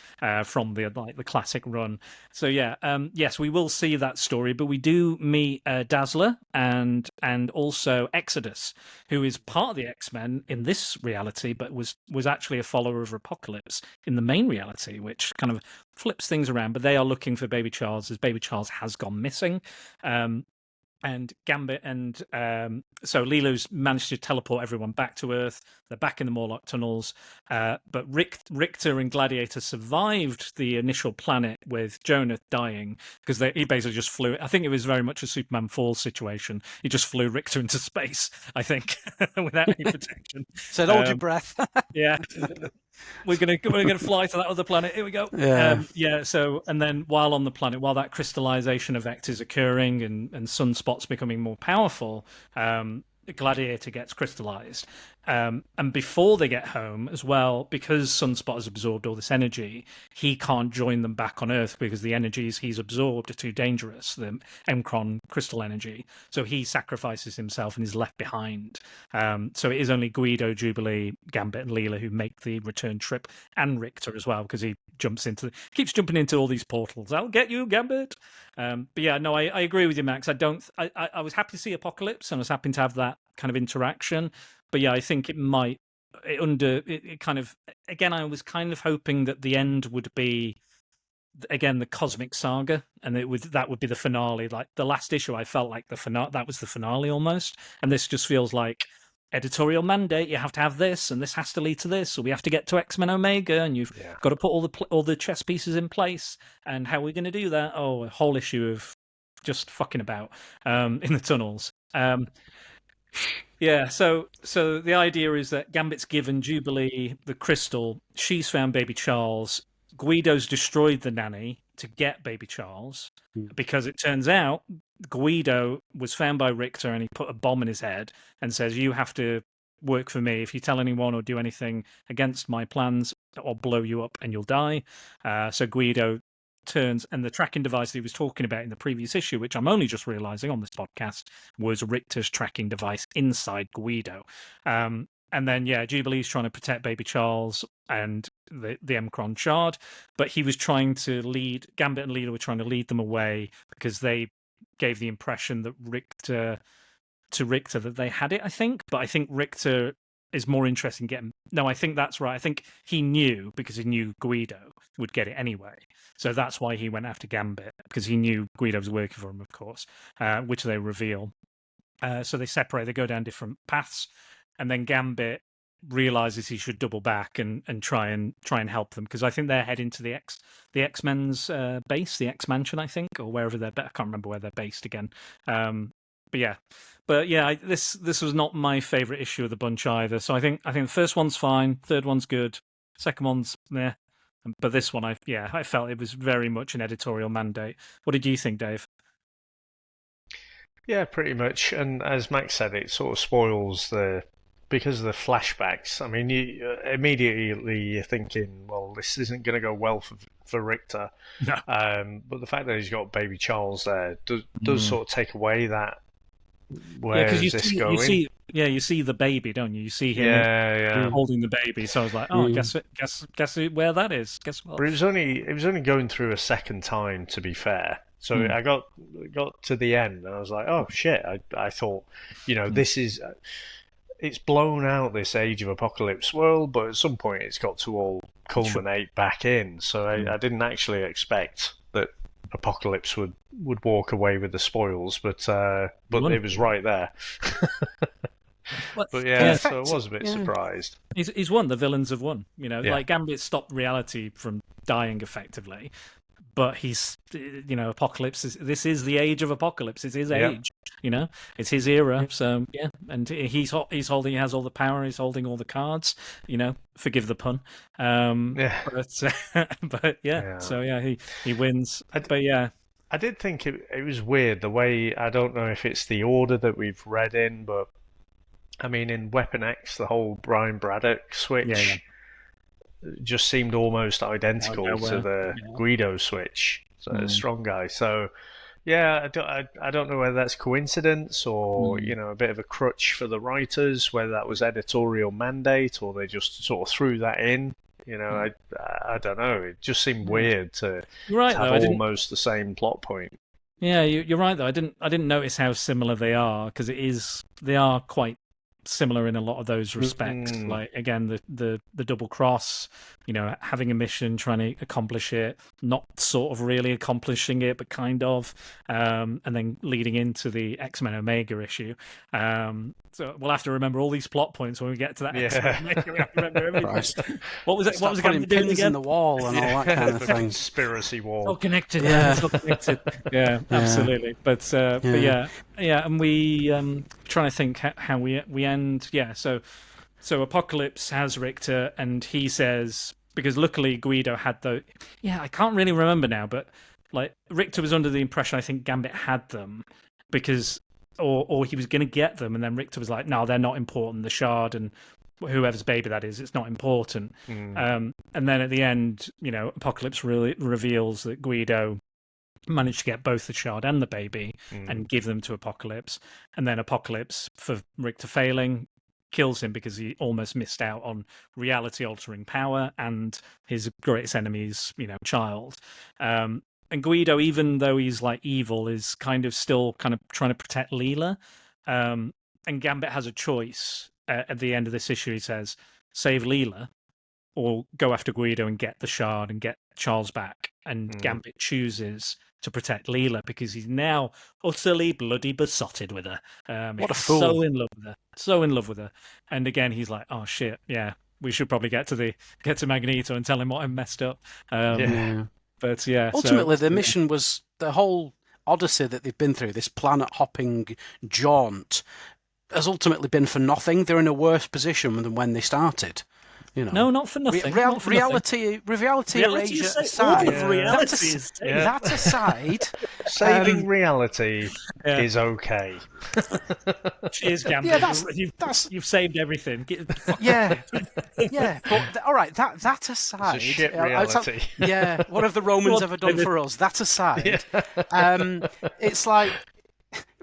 from the classic run. So yeah, yes, we will see that story, but we do meet Dazzler and also Exodus, who is part of the X-Men in this reality, but was actually a follower of Apocalypse in the main reality, which kind of flips things around. But they are looking for Baby Charles, as Baby Charles has gone missing. And Gambit and so Lilo's managed to teleport everyone back to Earth. They're back in the Morlock tunnels. But Richter and Gladiator survived the initial planet with Jonah dying because he basically just flew. I think it was very much a Superman Falls situation. He just flew Richter into space, I think, without any protection. Said, hold your breath. Yeah. We're gonna fly to that other planet. Here we go. Yeah. So, and then while on the planet, while that crystallization effect is occurring and sunspots becoming more powerful, Gladiator gets crystallized. And before they get home as well, because Sunspot has absorbed all this energy, he can't join them back on Earth because the energies he's absorbed are too dangerous, the Mcron crystal energy. So he sacrifices himself and is left behind. So it is only Guido, Jubilee, Gambit, and Leela who make the return trip, and Richter as well, because he keeps jumping into all these portals. I'll get you, Gambit. But yeah, no, I agree with you, Max. I was happy to see Apocalypse, and I was happy to have that kind of interaction. But yeah, I think it kind of, again, I was kind of hoping that the end would be, again, the cosmic saga, and that would be the finale. Like the last issue, I felt like that was the finale almost, and this just feels like editorial mandate. You have to have this, and this has to lead to this, or we have to get to X-Men Omega, and you've got to put all the chess pieces in place. And how are we going to do that? Oh, a whole issue of just fucking about in the tunnels. Yeah, so the idea is that Gambit's given Jubilee the crystal. She's found Baby Charles. Guido's destroyed the nanny to get Baby Charles because it turns out Guido was found by Richter and he put a bomb in his head and says, you have to work for me. If you tell anyone or do anything against my plans, I'll blow you up and you'll die. So Guido turns, and the tracking device that he was talking about in the previous issue, which I'm only just realizing on this podcast, was Richter's tracking device inside Guido. And then, Jubilee's trying to protect Baby Charles and the Mcron shard, but he was trying to lead, Gambit and Leela were trying to lead them away because they gave the impression that Richter that they had it, I think. But I think Richter is more interested in getting... No, I think that's right. I think he knew, because he knew Guido would get it anyway. So that's why he went after Gambit, because he knew Guido was working for him, of course, which they reveal. So they separate, they go down different paths, and then Gambit realizes he should double back and try and help them, because I think they're heading to the X-Men's base, the X-Mansion, I think, or wherever they're... I can't remember where they're based again. But yeah, this was not my favorite issue of the bunch either. So I think the first one's fine, third one's good, second one's meh, but this one, I felt it was very much an editorial mandate. What did you think, Dave? Yeah, pretty much. And as Max said, it sort of spoils because of the flashbacks. I mean, immediately you're thinking, well, this isn't going to go well for Richter. No. But the fact that he's got Baby Charles there does sort of take away that. Where is this going? You see the baby, don't you? You see him holding the baby. So I was like, oh, guess where that is. Guess what? But it was only going through a second time, to be fair. So I got to the end and I was like, oh shit! I thought, this is. it's blown out this Age of Apocalypse world, but at some point it's got to all culminate back in. So I didn't actually expect that Apocalypse would walk away with the spoils, but it was right there. But yeah, so I was a bit surprised. He's won. The villains have won. Yeah. Like Gambit stopped reality from dying effectively, but he's, Apocalypse. This is the Age of Apocalypse. It's his age. It's his era. So yeah, and he has all the power. He's holding all the cards. Forgive the pun. But yeah. So yeah, he wins. But yeah. I did think it was weird the way, I don't know if it's the order that we've read in, but I mean, in Weapon X, the whole Brian Braddock switch just seemed almost identical to the Guido switch, so the strong guy. So, yeah, I don't know whether that's coincidence or, a bit of a crutch for the writers, whether that was editorial mandate or they just sort of threw that in. I don't know. It just seemed weird to have almost the same plot point. Yeah, you're right though. I didn't notice how similar they are, because they are quite similar in a lot of those respects. Like again, the double cross, having a mission, trying to accomplish it, not sort of really accomplishing it, but kind of, and then leading into the X-Men Omega issue. So we'll have to remember all these plot points when we get to that. X-Men Omega. We have to remember everything. What was it? What was it going to do again? In the wall and all that kind of thing. Conspiracy wall. All connected. Yeah, it's all connected. Yeah, absolutely. But yeah, and we trying to think how we end. Yeah, so Apocalypse has Richter, and he says, because luckily Guido had I can't really remember now, but like Richter was under the impression I think Gambit had them because or he was going to get them, and then Richter was like, no, they're not important, the shard and whoever's baby that is, it's not important. And then at the end, Apocalypse really reveals that Guido managed to get both the shard and the baby and give them to Apocalypse, and then Apocalypse, for Richter failing, kills him because he almost missed out on reality-altering power and his greatest enemy's, child. And Guido, even though he's like evil, is kind of still kind of trying to protect Leela. And Gambit has a choice at the end of this issue. He says, save Leela or go after Guido and get the shard and get Charles back. And Gambit chooses to protect Leela because he's now utterly bloody besotted with her. What a fool. So in love with her. And again, he's like, oh shit, yeah, we should probably get to Magneto and tell him what I messed up. But yeah, ultimately the mission was the whole odyssey that they've been through, this planet-hopping jaunt, has ultimately been for nothing. They're in a worse position than when they started. No, not for nothing. Reality erasure aside. That aside, saving reality is okay. Cheers, Gambit. You've saved everything. But all right. That aside, it's a shit reality. What have the Romans ever done for us? That aside, it's like,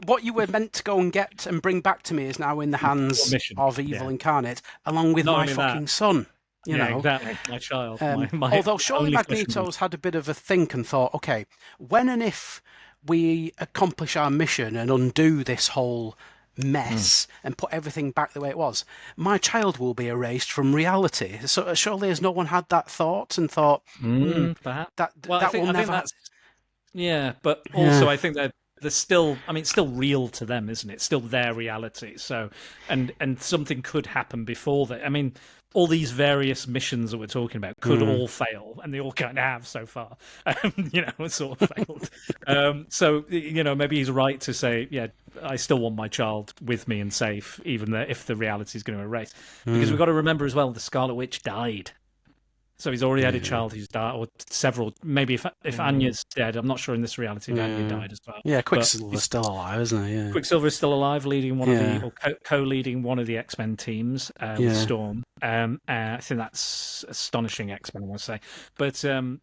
what you were meant to go and get and bring back to me is now in the hands of evil incarnate, along with my fucking son. Exactly. My child. Although surely Magneto's had a bit of a think and thought, okay, when and if we accomplish our mission and undo this whole mess and put everything back the way it was, my child will be erased from reality. So surely has no one had that thought and thought, that will never... Yeah, but also I think that there's still, it's still real to them, isn't it? It's still their reality. So, and something could happen before that. All these various missions that we're talking about could all fail, and they all kind of have so far. Sort of failed. So, maybe he's right to say, yeah, I still want my child with me and safe, even if the reality is going to erase. Because we've got to remember as well, the Scarlet Witch died. So he's already had a child who's died, or several. Maybe if Anya's dead, I'm not sure in this reality if Anya died as well. Yeah, Quicksilver's still alive, isn't he? Yeah. Quicksilver's still alive, leading one of the, or co-leading one of the X-Men teams with Storm. I think that's astonishing X-Men, I want to say. But so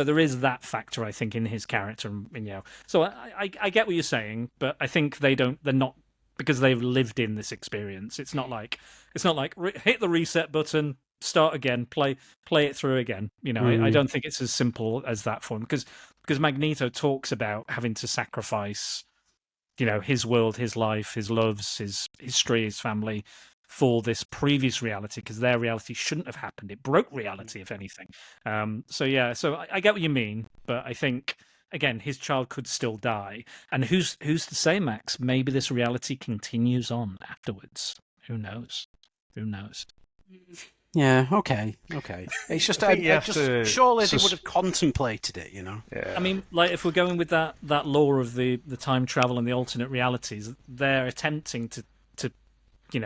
there is that factor, I think, in his character. So I get what you're saying, but I think they're not, because they've lived in this experience. It's not like hit the reset button, start again, play it through again. I don't think it's as simple as that for him, because Magneto talks about having to sacrifice his world, his life, his loves, his history, his family for this previous reality, because their reality shouldn't have happened. It broke reality, if anything. So I get what you mean, but I think, again, his child could still die. And who's to say, Max? Maybe this reality continues on afterwards. Who knows? Yeah, okay. It's just, surely they would have contemplated it, Yeah. I mean, like, if we're going with that law of the time travel and the alternate realities, they're attempting to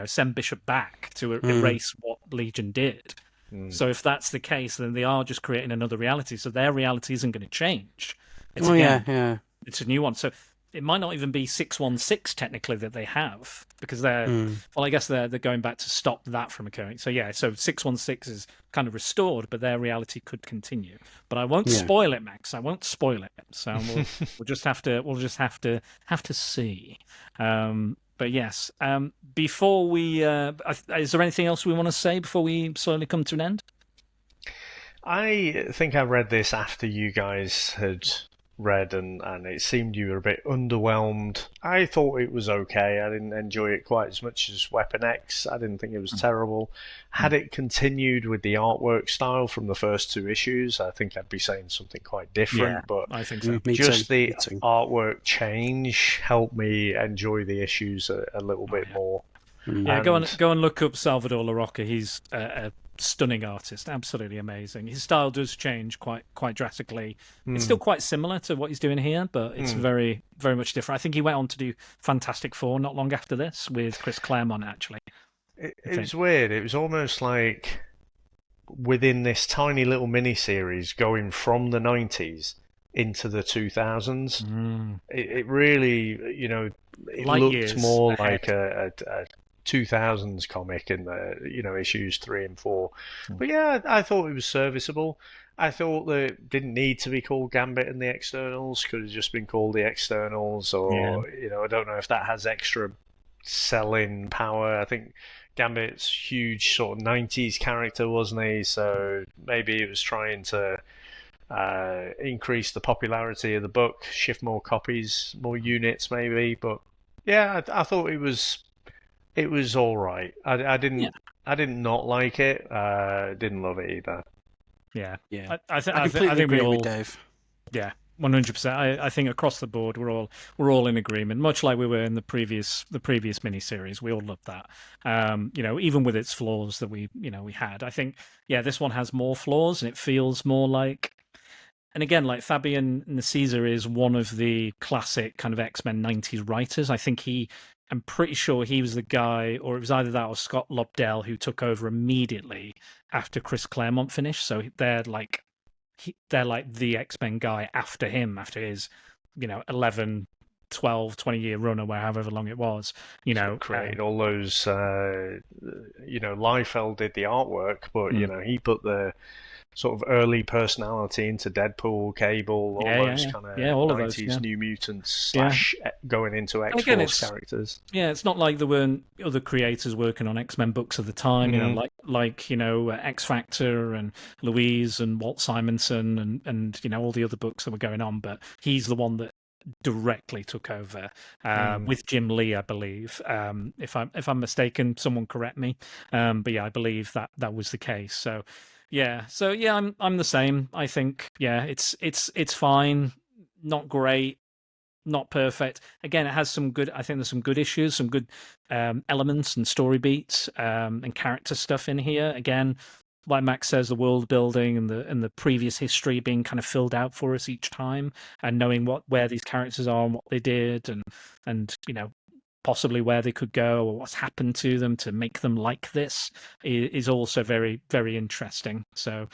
send Bishop back to erase what Legion did. So if that's the case, then they are just creating another reality. So their reality isn't going to change. It's it's a new one. So it might not even be 616 technically that they have, because they're well, I guess they're going back to stop that from occurring. So so 616 is kind of restored, but their reality could continue. But I won't spoil it, Max. I won't spoil it. So we'll just have to see. But yes, before we, is there anything else we want to say before we slowly come to an end? I think I read this after you guys had read, and it seemed you were a bit underwhelmed. I thought it was okay. I didn't enjoy it quite as much as Weapon X. I didn't think it was terrible. Had it continued with the artwork style from the first 2 issues, I think I'd be saying something quite different. But I think so. Just the artwork change helped me enjoy the issues a little bit more. Yeah, go and look up Salvador LaRocca. He's a stunning artist, absolutely amazing. His style does change quite drastically. It's still quite similar to what he's doing here, but it's very, very much different. I think he went on to do Fantastic Four not long after this with Chris Claremont, actually. It was weird. It was almost like within this tiny little mini-series going from the 90s into the 2000s. It really, it Light looked years more ahead. like a 2000s comic in the issues 3 and 4. But yeah, I thought it was serviceable. I thought that it didn't need to be called Gambit and the X-Ternals. Could have just been called the X-Ternals, or I don't know if that has extra selling power. I think Gambit's huge sort of 90s character, wasn't he? So maybe it was trying to increase the popularity of the book, shift more copies, more units maybe. But yeah, I thought it was all right. I didn't not like it. Didn't love it either. Yeah. I completely think agree we all, with Dave. Yeah, 100%. I think across the board we're all in agreement, much like we were in the previous miniseries. We all loved that. Even with its flaws that we had. I think this one has more flaws, and it feels more like. And again, like Fabian Nicieza is one of the classic kind of X-Men 90s writers. I'm pretty sure he was the guy, or it was either that or Scott Lobdell, who took over immediately after Chris Claremont finished. So they're like the X-Men guy after him, after his 11, 12, 20-year run, or however long it was. Created all those. Liefeld did the artwork, but he put the sort of early personality into Deadpool, Cable, all those kind of all 90s of those, New Mutants / going into X-Force characters. Yeah, it's not like there weren't other creators working on X-Men books at the time, like X Factor and Louise and Walt Simonson and all the other books that were going on, but he's the one that directly took over with Jim Lee, I believe. If I'm mistaken, someone correct me. But yeah, I believe that was the case. So I'm the same. I think it's fine, not great, not perfect. Again, it has some good. I think there's some good issues, some good elements and story beats and character stuff in here. Again, like Max says, the world building and the previous history being kind of filled out for us each time, and knowing where these characters are and what they did, and possibly where they could go or what's happened to them to make them like this is also very, very interesting. So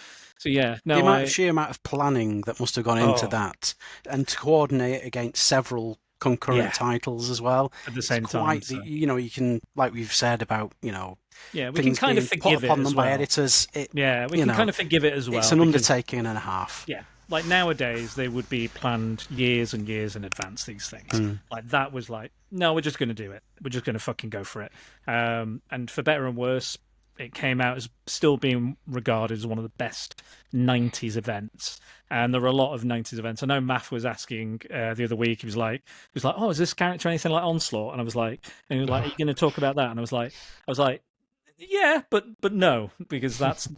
yeah. No, the sheer amount of planning that must have gone into that, and to coordinate against several concurrent titles as well at the same time. You can, like we've said about we can kind of forgive it upon as them well. by editors. We can kind of forgive it as well. It's an undertaking and a half. Yeah. Like nowadays, they would be planned years and years in advance, these things. Like that was like, no, we're just going to do it. We're just going to fucking go for it. And for better and worse, it came out as still being regarded as one of the best 90s events. And there were a lot of 90s events. I know Math was asking the other week, he was like, oh, is this character anything like Onslaught? And I was like, are you going to talk about that? And I was like, yeah, but no, because that's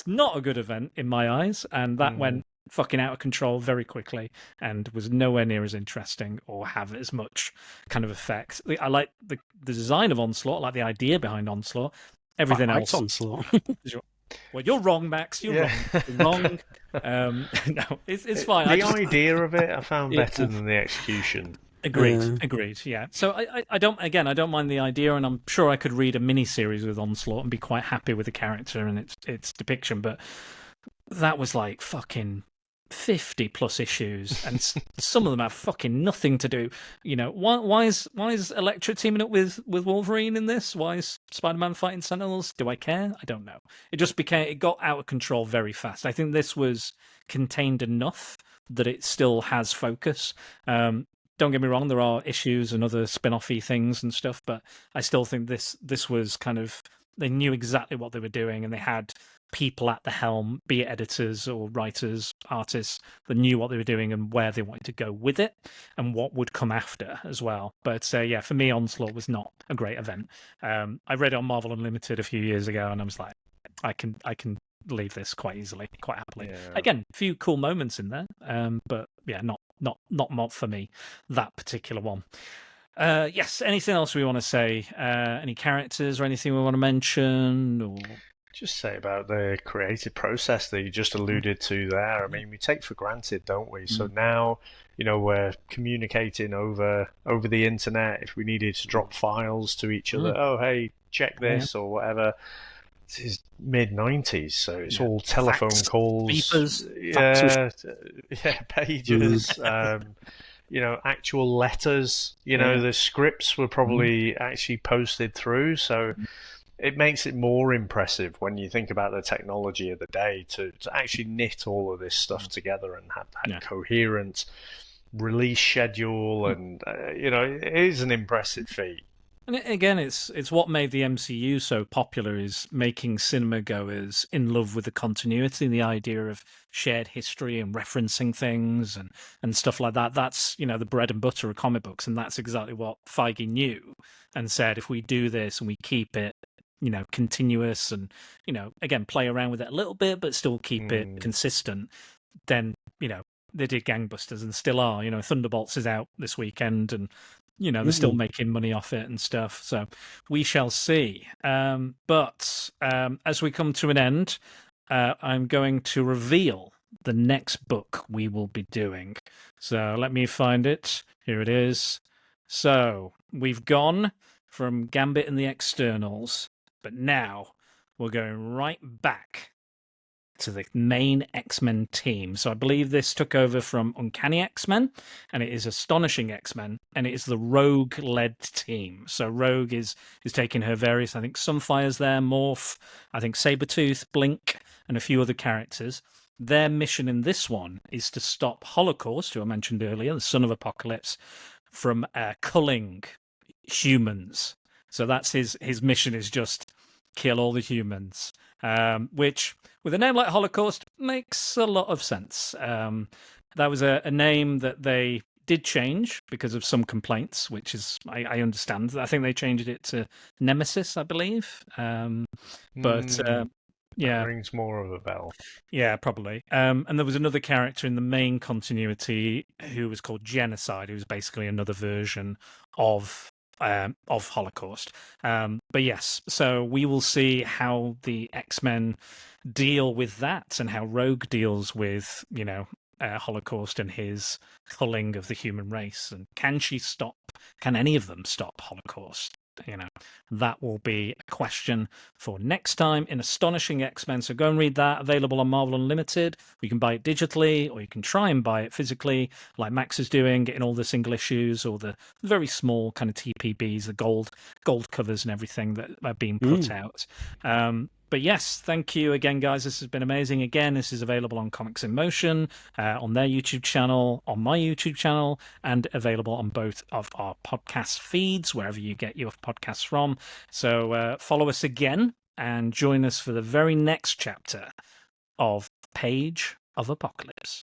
not a good event in my eyes, and that went fucking out of control very quickly and was nowhere near as interesting or have as much kind of effect. I like the design of Onslaught, I like the idea behind Onslaught. Everything else, Onslaught. Well, you're wrong, Max. You're wrong. No, it's fine. The idea of it I found better than the execution. Agreed. Yeah. So I don't mind the idea, and I'm sure I could read a mini series with Onslaught and be quite happy with the character and its depiction. But that was like fucking 50 plus issues, and some of them have fucking nothing to do. You know, why is Elektra teaming up with Wolverine in this? Why is Spider-Man fighting Sentinels? Do I care? I don't know. It got out of control very fast. I think this was contained enough that it still has focus. Don't get me wrong, there are issues and other spin-off-y things and stuff, but I still think this was kind of, they knew exactly what they were doing, and they had people at the helm, be it editors or writers, artists, that knew what they were doing and where they wanted to go with it and what would come after as well. But yeah, for me, Onslaught was not a great event. I read it on Marvel Unlimited a few years ago, and I was like, I can leave this quite easily, quite happily. Yeah. Again, a few cool moments in there, but yeah, not for me, that particular one. Yes, anything else we want to say? Any characters or anything we want to mention? Or just say about the creative process that you just alluded to there. I mean, we take for granted, don't we? So now, you know, we're communicating over the internet. If we needed to drop files to each other, oh, hey, check this or whatever. This is mid-90s, so it's all telephone calls. Beepers. Pages. You know, actual letters. You know, the scripts were probably actually posted through, so it makes it more impressive when you think about the technology of the day to actually knit all of this stuff together and have that coherent release schedule, and you know, it is an impressive feat. And again, it's what made the MCU so popular, is making cinema goers in love with the continuity and the idea of shared history and referencing things and stuff like that. That's, you know, the bread and butter of comic books, and that's exactly what Feige knew and said, if we do this and we keep it, you know, continuous and, you know, again, play around with it a little bit, but still keep it consistent, then, you know, they did gangbusters and still are. You know, Thunderbolts is out this weekend, and you know, they're still making money off it and stuff. So we shall see. But as we come to an end, I'm going to reveal the next book we will be doing. So let me find it. Here it is. So we've gone from Gambit and the X-Ternals, but now we're going right back to the main X-Men team. So I believe this took over from Uncanny X-Men, and it is Astonishing X-Men, and it is the Rogue-led team. So Rogue is taking her various, I think, Sunfire's there, Morph, I think Sabretooth, Blink, and a few other characters. Their mission in this one is to stop Holocaust, who I mentioned earlier, the son of Apocalypse, from culling humans. So that's his mission, is just kill all the humans, which, with a name like Holocaust, makes a lot of sense. That was a name that they did change because of some complaints, which is, I understand. I think they changed it to Nemesis, I believe. Yeah, that rings more of a bell. Yeah, probably. And there was another character in the main continuity who was called Genocide, who was basically another version of Holocaust. But yes, so we will see how the X-Men deal with that, and how Rogue deals with, you know, Holocaust and his culling of the human race. And can any of them stop Holocaust? You know, that will be a question for next time in Astonishing X-Men. So go and read that. Available on Marvel Unlimited. You can buy it digitally, or you can try and buy it physically, like Max is doing, getting all the single issues or the very small kind of TPBs, the gold covers and everything that are being put out. But yes, thank you again, guys. This has been amazing. Again, this is available on Comics in Motion, on their YouTube channel, on my YouTube channel, and available on both of our podcast feeds, wherever you get your podcasts from. So follow us again and join us for the very next chapter of Page of Apocalypse.